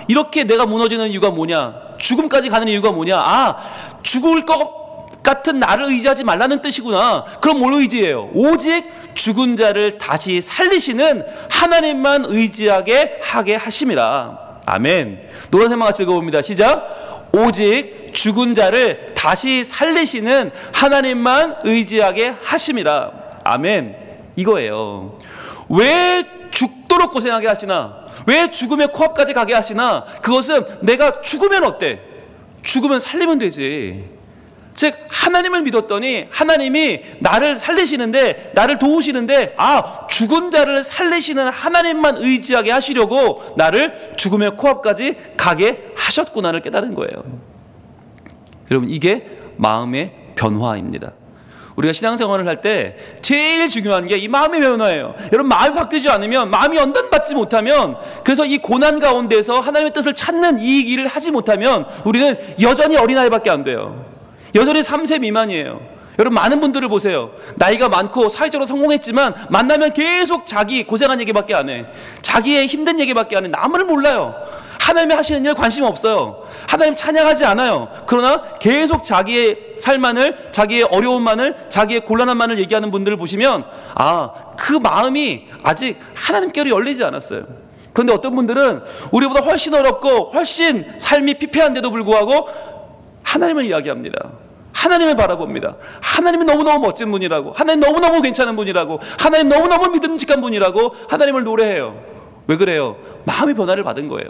이렇게 내가 무너지는 이유가 뭐냐? 죽음까지 가는 이유가 뭐냐? 죽을 것 같은 나를 의지하지 말라는 뜻이구나. 그럼 뭘 의지해요? 오직 죽은 자를 다시 살리시는 하나님만 의지하게 하게 하심이라. 아멘. 노란색만 같이 읽어봅니다. 시작. 오직 죽은 자를 다시 살리시는 하나님만 의지하게 하심이라. 아멘. 이거예요. 왜 죽도록 고생하게 하시나? 왜 죽음의 코앞까지 가게 하시나? 그것은 내가 죽으면 어때? 죽으면 살리면 되지. 즉 하나님을 믿었더니 하나님이 나를 살리시는데, 나를 도우시는데, 죽은 자를 살리시는 하나님만 의지하게 하시려고 나를 죽음의 코앞까지 가게 하셨구나를 깨달은 거예요. 여러분, 이게 마음의 변화입니다. 우리가 신앙생활을 할 때 제일 중요한 게 이 마음의 변화예요. 여러분, 마음이 바뀌지 않으면, 마음이 연단받지 못하면, 그래서 이 고난 가운데서 하나님의 뜻을 찾는 이 일을 하지 못하면 우리는 여전히 어린아이밖에 안 돼요. 여전히 3세 미만이에요. 여러분, 많은 분들을 보세요. 나이가 많고 사회적으로 성공했지만 만나면 계속 자기 고생한 얘기밖에 안 해. 자기의 힘든 얘기밖에 안 해. 남을 몰라요. 하나님이 하시는 일 관심 없어요. 하나님 찬양하지 않아요. 그러나 계속 자기의 삶만을, 자기의 어려움만을, 자기의 곤란함만을 얘기하는 분들을 보시면 그 마음이 아직 하나님께로 열리지 않았어요. 그런데 어떤 분들은 우리보다 훨씬 어렵고 훨씬 삶이 피폐한데도 불구하고 하나님을 이야기합니다. 하나님을 바라봅니다. 하나님이 너무너무 멋진 분이라고, 하나님 너무너무 괜찮은 분이라고, 하나님 너무너무 믿음직한 분이라고 하나님을 노래해요. 왜 그래요? 마음의 변화를 받은 거예요.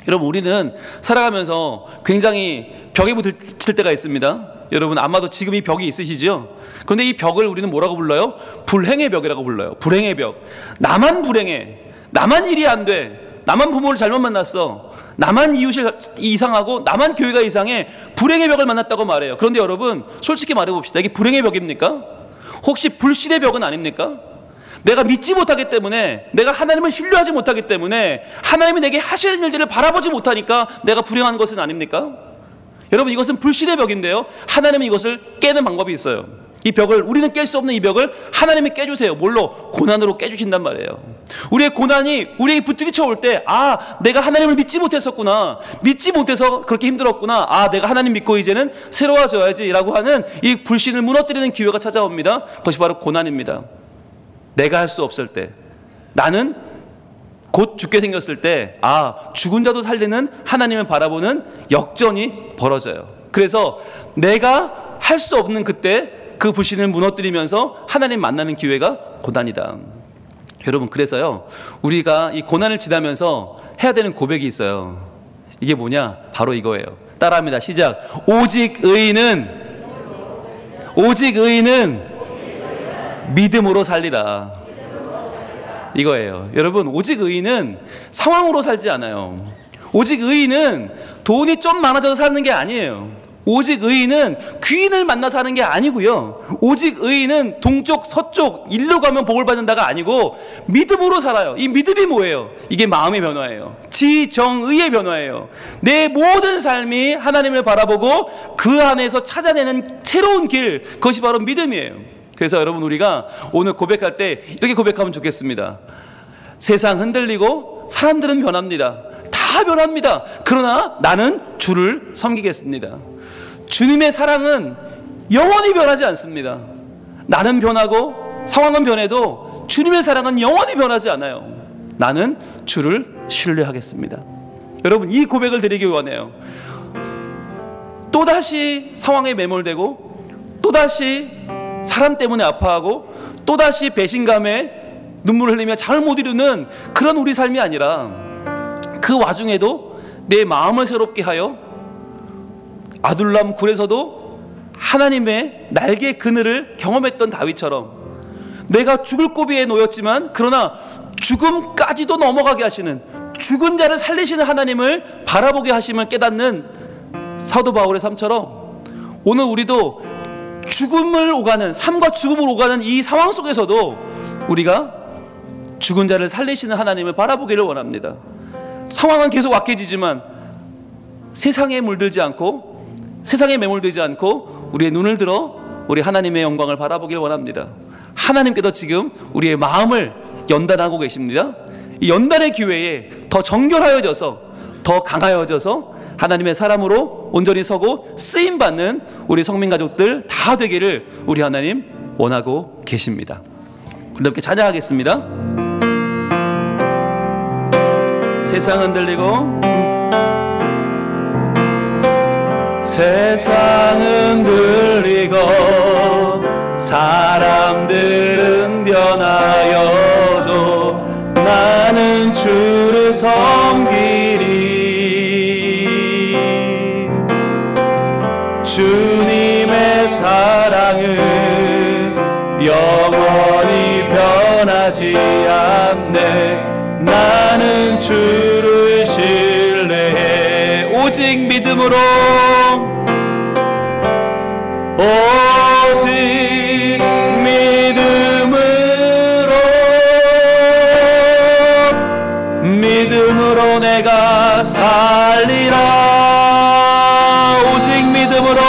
여러분, 우리는 살아가면서 굉장히 벽에 부딪힐 때가 있습니다. 여러분, 아마도 지금 이 벽이 있으시죠? 그런데 이 벽을 우리는 뭐라고 불러요? 불행의 벽이라고 불러요. 불행의 벽. 나만 불행해. 나만 일이 안 돼. 나만 부모를 잘못 만났어. 나만 이웃이 이상하고 나만 교회가 이상해. 불행의 벽을 만났다고 말해요. 그런데 여러분, 솔직히 말해봅시다. 이게 불행의 벽입니까? 혹시 불신의 벽은 아닙니까? 내가 믿지 못하기 때문에, 내가 하나님을 신뢰하지 못하기 때문에, 하나님이 내게 하시는 일들을 바라보지 못하니까 내가 불행한 것은 아닙니까? 여러분, 이것은 불신의 벽인데요, 하나님은 이것을 깨는 방법이 있어요. 이 벽을, 우리는 깰 수 없는 이 벽을 하나님이 깨주세요. 뭘로? 고난으로 깨주신단 말이에요. 우리의 고난이 우리에게 부딪혀 올 때, 내가 하나님을 믿지 못했었구나, 믿지 못해서 그렇게 힘들었구나, 내가 하나님 믿고 이제는 새로워져야지 라고 하는 이 불신을 무너뜨리는 기회가 찾아옵니다. 그것이 바로 고난입니다. 내가 할 수 없을 때, 나는 곧 죽게 생겼을 때, 죽은 자도 살리는 하나님을 바라보는 역전이 벌어져요. 그래서 내가 할 수 없는 그때 그 불신을 무너뜨리면서 하나님 만나는 기회가 고난이다. 여러분, 그래서요, 우리가 이 고난을 지나면서 해야 되는 고백이 있어요. 이게 뭐냐? 바로 이거예요. 따라합니다. 시작. 오직 의인은 믿음으로 살리라. 이거예요. 여러분, 오직 의인은 상황으로 살지 않아요. 오직 의인은 돈이 좀 많아져서 사는 게 아니에요. 오직 의인은 귀인을 만나서 하는 게 아니고요. 오직 의인은 동쪽 서쪽 일로 가면 복을 받는다가 아니고 믿음으로 살아요. 이 믿음이 뭐예요? 이게 마음의 변화예요. 지정의의 변화예요. 내 모든 삶이 하나님을 바라보고 그 안에서 찾아내는 새로운 길, 그것이 바로 믿음이에요. 그래서 여러분, 우리가 오늘 고백할 때 이렇게 고백하면 좋겠습니다. 세상 흔들리고 사람들은 변합니다. 다 변합니다. 그러나 나는 주를 섬기겠습니다. 주님의 사랑은 영원히 변하지 않습니다. 나는 변하고 상황은 변해도 주님의 사랑은 영원히 변하지 않아요. 나는 주를 신뢰하겠습니다. 여러분, 이 고백을 드리기 원해요. 또다시 상황에 매몰되고, 또다시 사람 때문에 아파하고, 또다시 배신감에 눈물을 흘리며 잠을 못 이루는 그런 우리 삶이 아니라, 그 와중에도 내 마음을 새롭게 하여 아둘람 굴에서도 하나님의 날개 그늘을 경험했던 다윗처럼, 내가 죽을 고비에 놓였지만 그러나 죽음까지도 넘어가게 하시는, 죽은 자를 살리시는 하나님을 바라보게 하심을 깨닫는 사도 바울의 삶처럼, 오늘 우리도 죽음을 오가는, 삶과 죽음을 오가는 이 상황 속에서도 우리가 죽은 자를 살리시는 하나님을 바라보기를 원합니다. 상황은 계속 악해지지만 세상에 물들지 않고, 세상에 매몰되지 않고 우리의 눈을 들어 우리 하나님의 영광을 바라보길 원합니다. 하나님께서 지금 우리의 마음을 연단하고 계십니다. 이 연단의 기회에 더 정결하여져서, 더 강하여져서 하나님의 사람으로 온전히 서고 쓰임받는 우리 성민가족들 다 되기를 우리 하나님 원하고 계십니다. 이렇게 찬양하겠습니다. 세상은 들리고, 세상은 들리고, 사람들은 변하여도 나는 주를 섬기리. 주님의 사랑은 영원히 변하지 않네. 나는 주를 신뢰해. 오직 믿음으로, 오직 믿음으로 내가 살리라. 오직 믿음으로,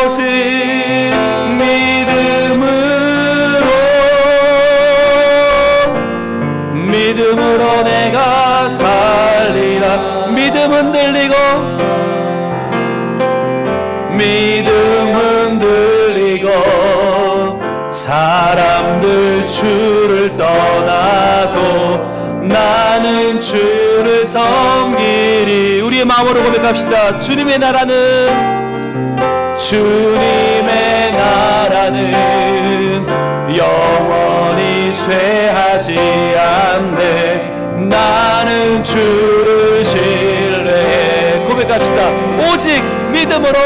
오직 믿음으로 내가 살리라. 믿음은 들리고, 믿음은 들리고, 사람들 주를 떠나도 나는 주를 섬기리. 우리의 마음으로 고백합시다. 주님의 나라는, 주님의 나라는 영원히 쇠하지 않네. 나는 주를 신뢰해. 고백합시다. 오직 믿음으로,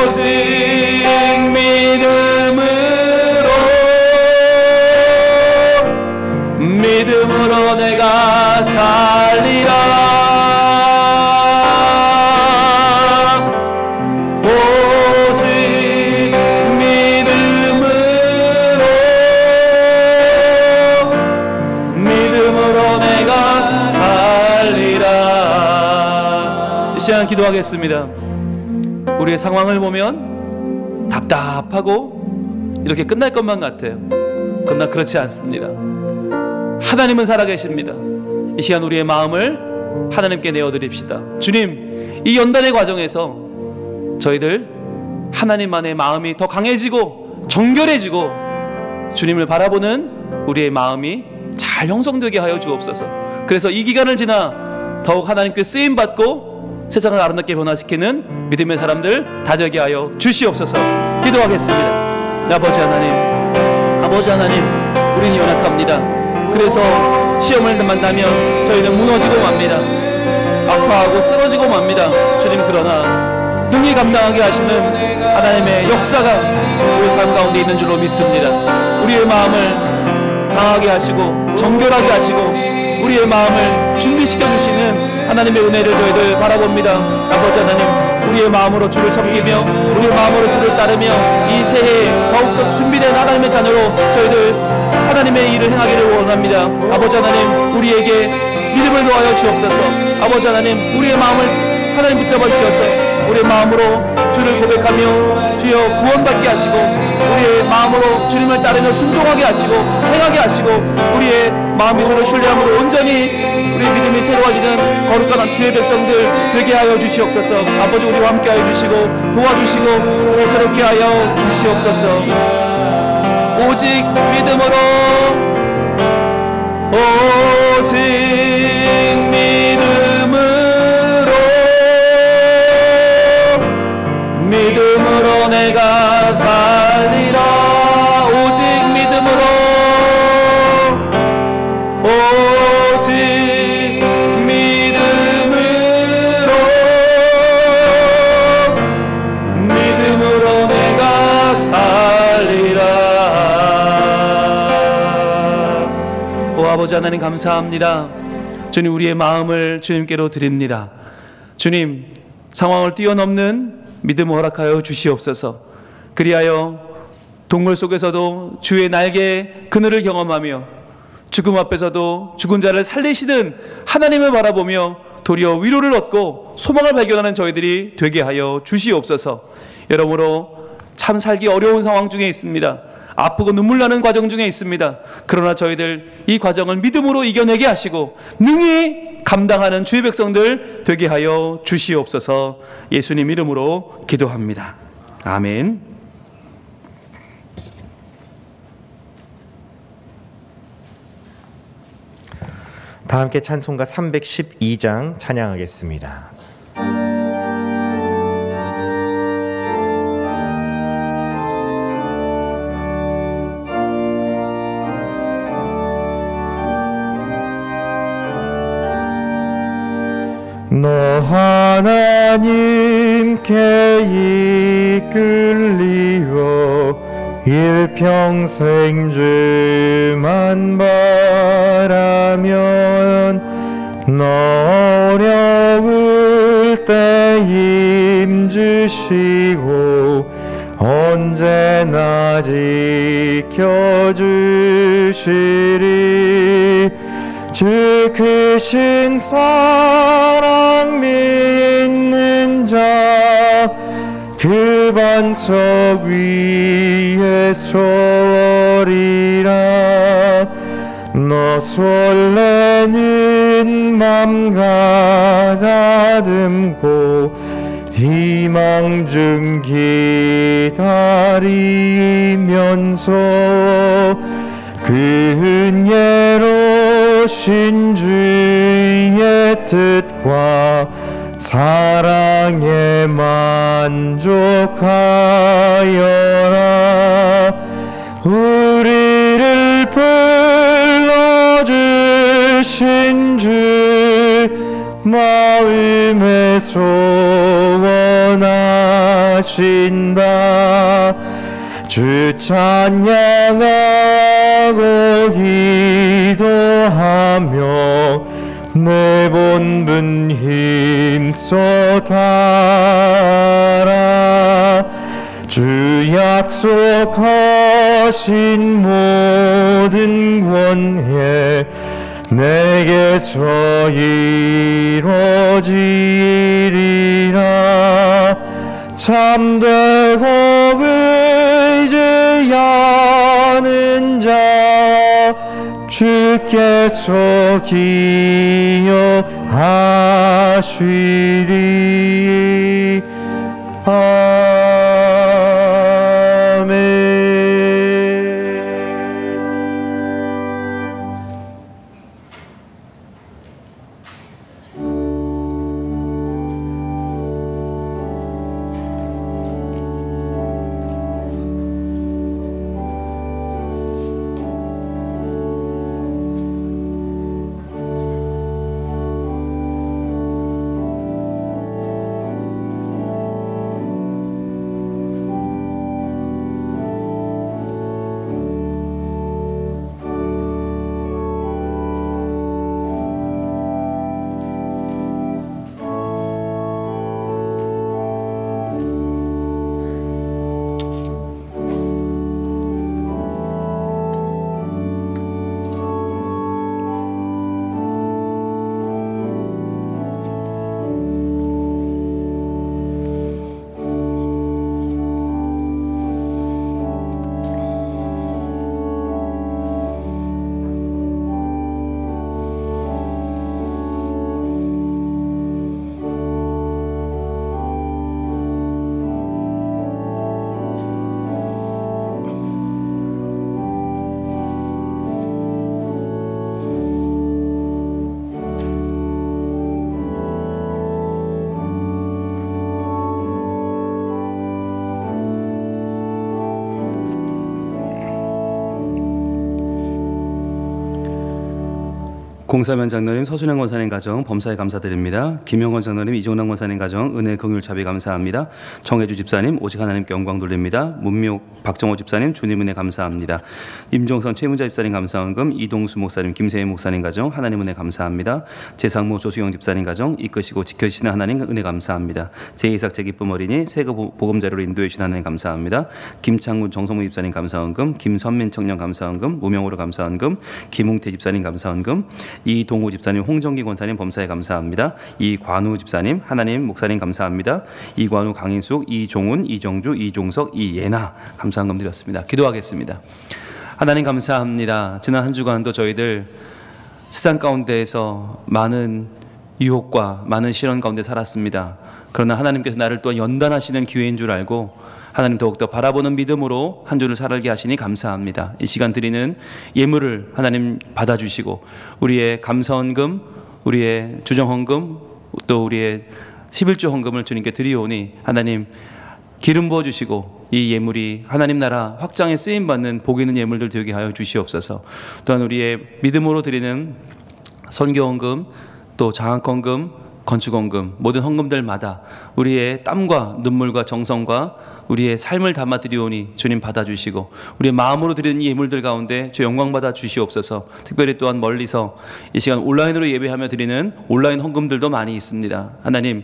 오직 믿음으로 내가 살리라. 오직 믿음으로 내가 살리라. 이 시간 기도하겠습니다. 우리의 상황을 보면 답답하고 이렇게 끝날 것만 같아요. 그러나 그렇지 않습니다. 하나님은 살아계십니다. 이 시간 우리의 마음을 하나님께 내어드립시다. 주님, 이 연단의 과정에서 저희들 하나님만의 마음이 더 강해지고 정결해지고 주님을 바라보는 우리의 마음이 잘 형성되게 하여 주옵소서. 그래서 이 기간을 지나 더욱 하나님께 쓰임받고 세상을 아름답게 변화시키는 믿음의 사람들 다 되게 하여 주시옵소서. 기도하겠습니다. 아버지 하나님, 우리는 연약합니다. 그래서 시험을 만나면 저희는 무너지고 맙니다. 아파하고 쓰러지고 맙니다. 주님, 그러나 능히 감당하게 하시는 하나님의 역사가 우리 삶 가운데 있는 줄로 믿습니다. 우리의 마음을 강하게 하시고 정결하게 하시고 우리의 마음을 준비시켜 주시는 하나님의 은혜를 저희들 바라봅니다. 아버지 하나님, 우리의 마음으로 주를 섬기며 우리의 마음으로 주를 따르며 이 새해에 더욱더 준비된 하나님의 자녀로 저희들 하나님의 일을 행하기를 원합니다. 아버지 하나님, 우리에게 믿음을 놓아여 주옵소서. 아버지 하나님, 우리의 마음을 하나님 붙잡아 주셔서 우리의 마음으로 주를 고백하며 주여 구원받게 하시고 우리의 마음으로 주님을 따르며 순종하게 하시고 행하게 하시고 우리의 마음이 서로 신뢰함으로 온전히 우리 믿음이 새로워지는 거룩한 주의 백성들 되게 하여 주시옵소서. 아버지 우리와 함께하여 주시고 도와주시고 새롭게 하여 주시옵소서. 오직 믿음으로 믿음으로 내가 살리라. 오직 믿음으로 내가 살리라. 오 아버지 하나님 감사합니다. 주님 우리의 마음을 주님께로 드립니다. 주님 상황을 뛰어넘는 믿음을 허락하여 주시옵소서. 그리하여 동물 속에서도 주의 날개 그늘을 경험하며 죽음 앞에서도 죽은 자를 살리시는 하나님을 바라보며 도리어 위로를 얻고 소망을 발견하는 저희들이 되게 하여 주시옵소서. 여러모로 참 살기 어려운 상황 중에 있습니다. 아프고 눈물 나는 과정 중에 있습니다. 그러나 저희들 이 과정을 믿음으로 이겨내게 하시고 능히 감당하는 주의 백성들 되게 하여 주시옵소서. 예수님 이름으로 기도합니다. 아멘. 다 함께 찬송가 312장 찬양하겠습니다. 너 하나님께 이끌리어 일평생 주만 바라면 너 어려울 때 힘주시고 언제나 지켜주시리. 주 크신 사랑 믿는 자 그 반석 위에 서리라. 너 설레는 맘 가다듬고 희망 중 기다리면서 그 은혜로신 주의 뜻과 사랑에 만족하여라. 우리를 불러주신 주 마음에 소원하신다. 주 찬양하고 기도하며 내 본분 힘써 따라. 주 약속하신 모든 권해 내게서 이루어지리라. 참되고 의지하는 자 주께서 기억하시리. 아멘. 공사면 장로님, 서순영 권사님 가정 범사에 감사드립니다. 김영건 장로님, 이종남 권사님 가정 은혜 긍휼 자비 감사합니다. 정혜주 집사님 오직 하나님께 영광 돌립니다. 문묘 박정호 집사님 주님 은혜 감사합니다. 임종선 최문자 집사님 감사원금, 이동수 목사님 김세희 목사님 가정 하나님 은혜 감사합니다. 제상모 조수영 집사님 가정 이끄시고 지켜주시는 하나님 은혜 감사합니다. 제이삭 제기쁨 어린이 세계 보금자료로 인도해 주신 하나님 감사합니다. 김창군 정성무 집사님 감사원금, 김선민 청년 감사원금, 무명으로 감사원금, 김웅태 집사님 감사원금, 이동우 집사님, 홍정기 권사님 범사에 감사합니다. 이관우 집사님, 하나님 목사님 감사합니다. 이관우, 강인숙, 이종훈, 이정주, 이종석, 이예나 감사한금 드렸습니다. 기도하겠습니다. 하나님 감사합니다. 지난 한 주간도 저희들 세상 가운데에서 많은 유혹과 많은 시련 가운데 살았습니다. 그러나 하나님께서 나를 또한 연단하시는 기회인 줄 알고 하나님 더욱더 바라보는 믿음으로 한 주를 살게 하시니 감사합니다. 이 시간 드리는 예물을 하나님 받아주시고 우리의 감사헌금, 우리의 주정헌금, 또 우리의 11조 헌금을 주님께 드리오니 하나님 기름 부어주시고 이 예물이 하나님 나라 확장에 쓰임받는 복 있는 예물들 되게 하여 주시옵소서. 또한 우리의 믿음으로 드리는 선교헌금, 또 장학헌금, 건축헌금, 모든 헌금들마다 우리의 땀과 눈물과 정성과 우리의 삶을 담아 드리오니 주님 받아주시고 우리의 마음으로 드리는 이 예물들 가운데 주 영광 받아 주시옵소서. 특별히 또한 멀리서 이 시간 온라인으로 예배하며 드리는 온라인 헌금들도 많이 있습니다. 하나님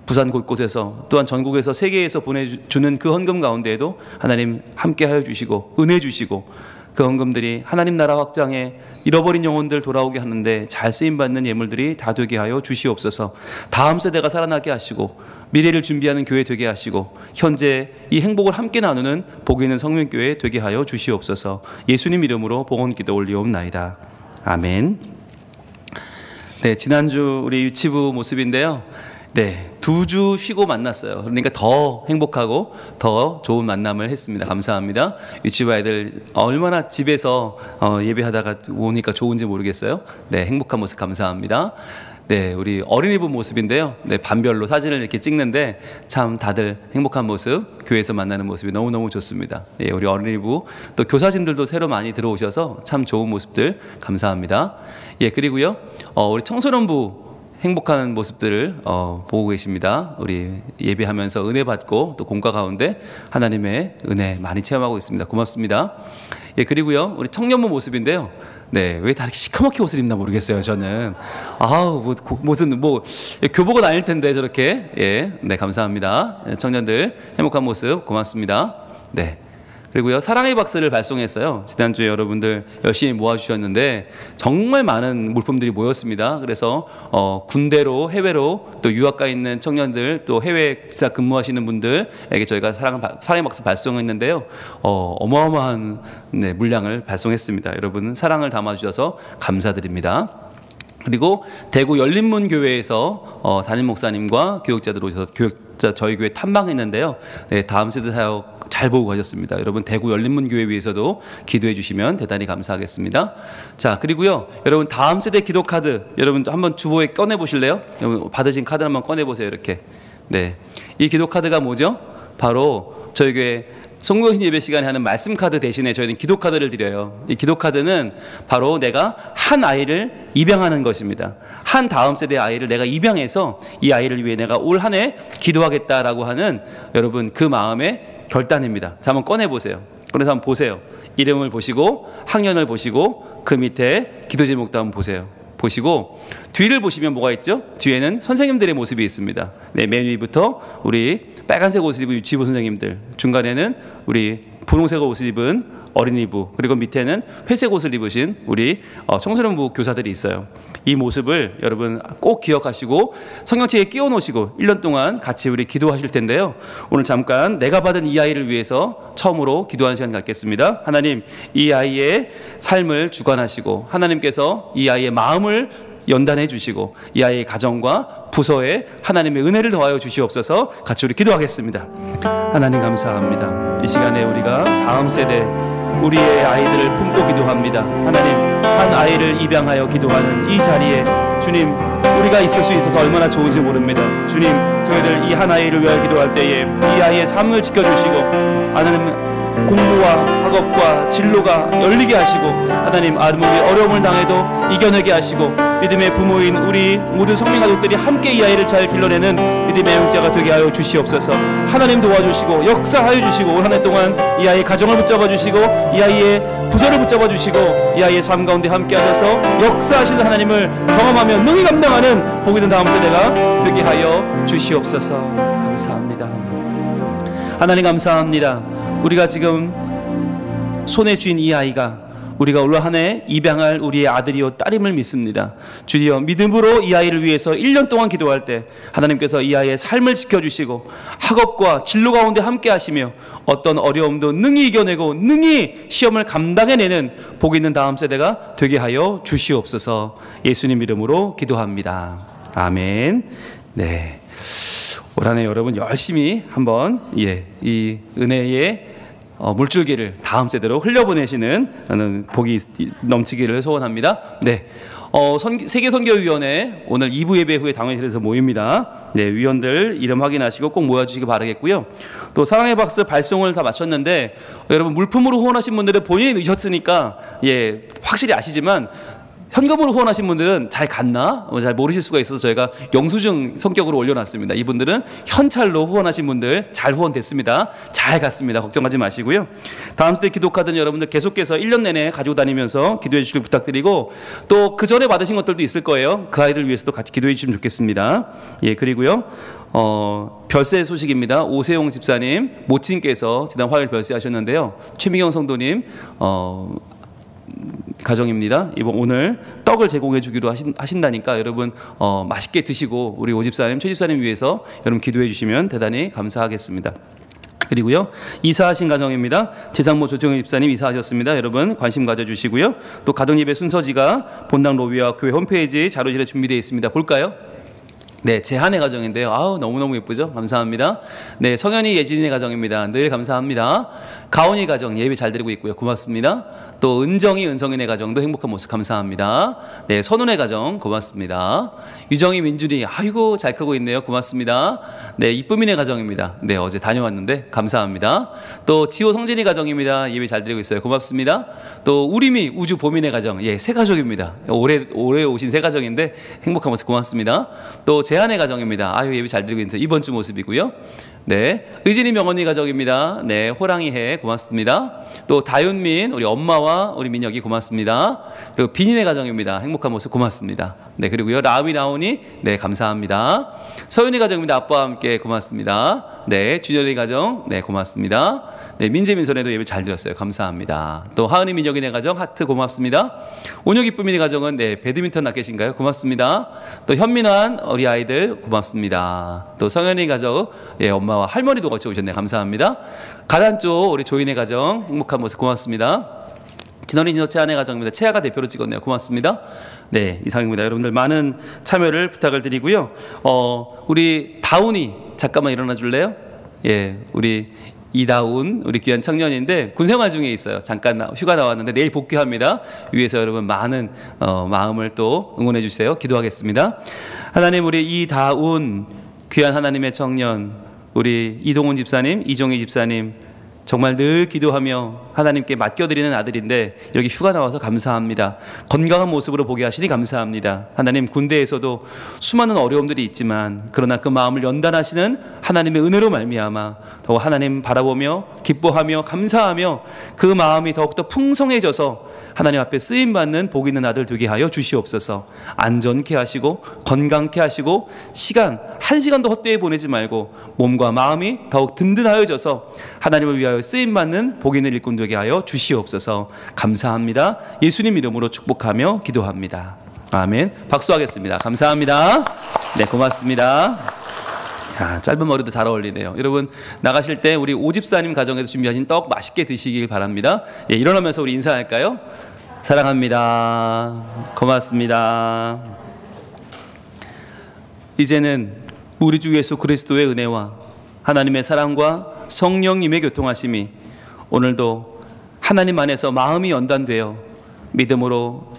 부산 곳곳에서 또한 전국에서 세계에서 보내주는 그 헌금 가운데에도 하나님 함께하여 주시고 은혜 주시고 그 헌금들이 하나님 나라 확장에 잃어버린 영혼들 돌아오게 하는데 잘 쓰임받는 예물들이 다 되게 하여 주시옵소서. 다음 세대가 살아나게 하시고 미래를 준비하는 교회 되게 하시고 현재 이 행복을 함께 나누는 복 있는 성령교회 되게 하여 주시옵소서. 예수님 이름으로 복원 기도 올리옵나이다. 아멘. 네, 지난주 우리 유치부 모습인데요. 네, 2주 쉬고 만났어요. 그러니까 더 행복하고 더 좋은 만남을 했습니다. 감사합니다. 유치부 아이들 얼마나 집에서 예배하다가 오니까 좋은지 모르겠어요. 네, 행복한 모습 감사합니다. 네, 우리 어린이부 모습인데요. 네, 반별로 사진을 이렇게 찍는데 참 다들 행복한 모습, 교회에서 만나는 모습이 너무너무 좋습니다. 예, 우리 어린이부 또 교사진들도 새로 많이 들어오셔서 참 좋은 모습들 감사합니다. 예, 그리고요, 우리 청소년부 행복한 모습들을 보고 계십니다. 우리 예배하면서 은혜 받고 또 공과 가운데 하나님의 은혜 많이 체험하고 있습니다. 고맙습니다. 예, 그리고요, 우리 청년부 모습인데요. 네, 왜 다 이렇게 시커멓게 옷을 입나 모르겠어요, 저는. 아우, 무슨 교복은 아닐 텐데 저렇게. 예, 네, 감사합니다. 청년들 행복한 모습 고맙습니다. 네. 그리고요, 사랑의 박스를 발송했어요. 지난주에 여러분들 열심히 모아주셨는데 정말 많은 물품들이 모였습니다. 그래서 군대로, 해외로 또 유학가 있는 청년들, 또 해외 기사 근무하시는 분들에게 저희가 사랑의 박스 발송했는데요. 어마어마한 물량을 발송했습니다. 여러분 사랑을 담아주셔서 감사드립니다. 그리고 대구 열린문교회에서 담임 목사님과 교육자들 오셔서 저희 교회 탐방했는데요. 네, 다음 세대 사역 잘 보고 가셨습니다. 여러분 대구 열린문교회 위해서도 기도해 주시면 대단히 감사하겠습니다. 자, 그리고요, 여러분 다음 세대 기도 카드 여러분 한번 주보에 꺼내 보실래요? 여러분 받으신 카드 한번 꺼내 보세요. 이렇게. 네, 이 기도 카드가 뭐죠? 바로 저희 교회 송구신 예배 시간에 하는 말씀 카드 대신에 저희는 기도 카드를 드려요. 이 기도 카드는 바로 내가 한 아이를 입양하는 것입니다. 한 다음 세대 아이를 내가 입양해서 이 아이를 위해 내가 올 한 해 기도하겠다라고 하는 여러분 그 마음의 결단입니다. 자, 한번 꺼내 보세요. 그래서 한번 보세요. 이름을 보시고 학년을 보시고 그 밑에 기도 제목도 한번 보세요. 보시고 뒤를 보시면 뭐가 있죠? 뒤에는 선생님들의 모습이 있습니다. 네, 맨 위부터 우리 빨간색 옷을 입은 유치부 선생님들, 중간에는 우리 분홍색 옷을 입은 어린이부, 그리고 밑에는 회색 옷을 입으신 우리 청소년부 교사들이 있어요. 이 모습을 여러분 꼭 기억하시고 성경책에 끼워 놓으시고 1년 동안 같이 우리 기도하실 텐데요. 오늘 잠깐 내가 받은 이 아이를 위해서 처음으로 기도하는 시간 갖겠습니다. 하나님, 이 아이의 삶을 주관하시고 하나님께서 이 아이의 마음을 연단해 주시고 이 아이의 가정과 부서에 하나님의 은혜를 더하여 주시옵소서. 같이 우리 기도하겠습니다. 하나님 감사합니다. 이 시간에 우리가 다음 세대 우리의 아이들을 품고 기도합니다. 하나님, 한 아이를 입양하여 기도하는 이 자리에 주님, 우리가 있을 수 있어서 얼마나 좋은지 모릅니다. 주님, 저희들 이 한 아이를 위하여 기도할 때에 이 아이의 삶을 지켜주시고 하나님 공부와 학업과 진로가 열리게 하시고 하나님 아무리 어려움을 당해도 이겨내게 하시고 믿음의 부모인 우리 모든 성민 가족들이 함께 이 아이를 잘 길러내는 믿음의 영자가 되게 하여 주시옵소서. 하나님 도와주시고 역사하여 주시고 올 한 해 동안 이 아이의 가정을 붙잡아 주시고 이 아이의 부서를 붙잡아 주시고 이 아이의 삶 가운데 함께 하셔서 역사하시는 하나님을 경험하며 능히 감당하는 복이 된 다음 세대가 되게 하여 주시옵소서. 감사합니다. 하나님 감사합니다. 우리가 지금 손에 쥔 이 아이가 우리가 올 한 해 입양할 우리의 아들이요 딸임을 믿습니다. 주여 믿음으로 이 아이를 위해서 1년 동안 기도할 때 하나님께서 이 아이의 삶을 지켜주시고 학업과 진로 가운데 함께 하시며 어떤 어려움도 능히 이겨내고 능히 시험을 감당해내는 복 있는 다음 세대가 되게 하여 주시옵소서. 예수님 이름으로 기도합니다. 아멘. 네. 올 한 해 여러분 열심히 한번 이 은혜의 물줄기를 다음 세대로 흘려보내시는 복이 넘치기를 소원합니다. 네. 세계선교위원회 오늘 2부 예배 후에 당회실에서 모입니다. 네, 위원들 이름 확인하시고 꼭 모여주시기 바라겠고요. 또 사랑의 박스 발송을 다 마쳤는데 여러분 물품으로 후원하신 분들은 본인이 넣으셨으니까 확실히 아시지만 현금으로 후원하신 분들은 잘 갔나? 잘 모르실 수가 있어서 저희가 영수증 성격으로 올려놨습니다. 이분들은 현찰로 후원하신 분들 잘 후원됐습니다. 잘 갔습니다. 걱정하지 마시고요. 다음 세대 기도카드는 여러분들 계속해서 1년 내내 가지고 다니면서 기도해 주시길 부탁드리고 또 그 전에 받으신 것들도 있을 거예요. 그 아이들 위해서도 같이 기도해 주시면 좋겠습니다. 그리고요. 별세 소식입니다. 오세용 집사님 모친께서 지난 화요일 별세하셨는데요. 최미경 성도님 가정입니다. 이번 오늘 떡을 제공해 주기로 하신다니까 여러분 맛있게 드시고 우리 오 집사님, 최 집사님 위해서 여러분 기도해 주시면 대단히 감사하겠습니다. 그리고요 이사하신 가정입니다. 재상모 조정희 집사님 이사하셨습니다. 여러분 관심 가져주시고요. 또 가정예배 순서지가 본당 로비와 교회 홈페이지 자료실에 준비되어 있습니다. 볼까요? 네, 제한의 가정인데요. 아우 너무너무 예쁘죠? 감사합니다. 네, 성현이 예진이의 가정입니다. 늘 감사합니다. 가온이 가정 예배 잘 드리고 있고요. 고맙습니다. 또 은정이 은성인의 가정도 행복한 모습 감사합니다. 네, 선운의 가정 고맙습니다. 유정이 민준이 아이고 잘 크고 있네요. 고맙습니다. 네, 이쁨이네 가정입니다. 네, 어제 다녀왔는데 감사합니다. 또 지호 성진이 가정입니다. 예배 잘 드리고 있어요. 고맙습니다. 또 우리미 우주 보민의 가정 새 가족입니다. 올해 오신 새 가정인데 행복한 모습 고맙습니다. 또 제한의 가정입니다. 아유 예배 잘 드리고 있는데 이번 주 모습이고요. 네, 의진이 명언니 가정입니다. 네, 호랑이 해 고맙습니다. 또 다윤민 우리 엄마와 우리 민혁이 고맙습니다. 그리고 비닌의 가정입니다. 행복한 모습 고맙습니다. 네, 그리고요 라음이 나오니 네 감사합니다. 서윤이 가정입니다. 아빠와 함께 고맙습니다. 네, 준열이 가정 네 고맙습니다. 네, 민재민선에도 예배 잘 드렸어요. 감사합니다. 또 하은이 민혁이네 가정 하트 고맙습니다. 온혁 이쁨이네 가정은 네 배드민턴 라켓인가요? 고맙습니다. 또 현민환 우리 아이들 고맙습니다. 또 성현이 가정 엄마와 할머니도 같이 오셨네요. 감사합니다. 가단 쪽 우리 조인의 가정 행복한 모습 고맙습니다. 진원이 진호 채아의 가정입니다. 채아가 대표로 찍었네요. 고맙습니다. 네, 이상입니다. 여러분들 많은 참여를 부탁을 드리고요. 우리 다운이 잠깐만 일어나 줄래요? 우리 이다운 우리 귀한 청년인데 군생활 중에 있어요. 잠깐 휴가 나왔는데 내일 복귀합니다. 위에서 여러분 많은 마음을 또 응원해 주세요. 기도하겠습니다. 하나님 우리 이다운 귀한 하나님의 청년 우리 이동훈 집사님, 이종희 집사님 정말 늘 기도하며 하나님께 맡겨드리는 아들인데 여기 휴가 나와서 감사합니다. 건강한 모습으로 보게 하시니 감사합니다. 하나님 군대에서도 수많은 어려움들이 있지만 그러나 그 마음을 연단하시는 하나님의 은혜로 말미암아 더욱 하나님 바라보며 기뻐하며 감사하며 그 마음이 더욱더 풍성해져서 하나님 앞에 쓰임받는 복 있는 아들 되게 하여 주시옵소서. 안전케 하시고 건강케 하시고 시간 한 시간도 헛되이 보내지 말고 몸과 마음이 더욱 든든하여져서 하나님을 위하여 쓰임받는 복 있는 일꾼 되게 하여 주시옵소서. 감사합니다. 예수님 이름으로 축복하며 기도합니다. 아멘. 박수하겠습니다. 감사합니다. 네, 고맙습니다. 짧은 머리도 잘 어울리네요. 여러분 나가실 때 우리 오집사님 가정에서 준비하신 떡 맛있게 드시길 바랍니다. 일어나면서 우리 인사할까요? 사랑합니다. 고맙습니다. 이제는 우리 주 예수 그리스도의 은혜와 하나님의 사랑과 성령님의 교통하심이 오늘도 하나님 안에서 마음이 연단되어 믿음으로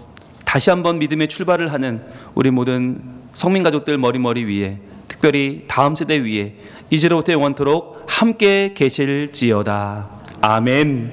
다시 한번 믿음의 출발을 하는 우리 모든 성민가족들 머리 위에 특별히 다음 세대 위에 이제로부터 영원토록 함께 계실지어다. 아멘.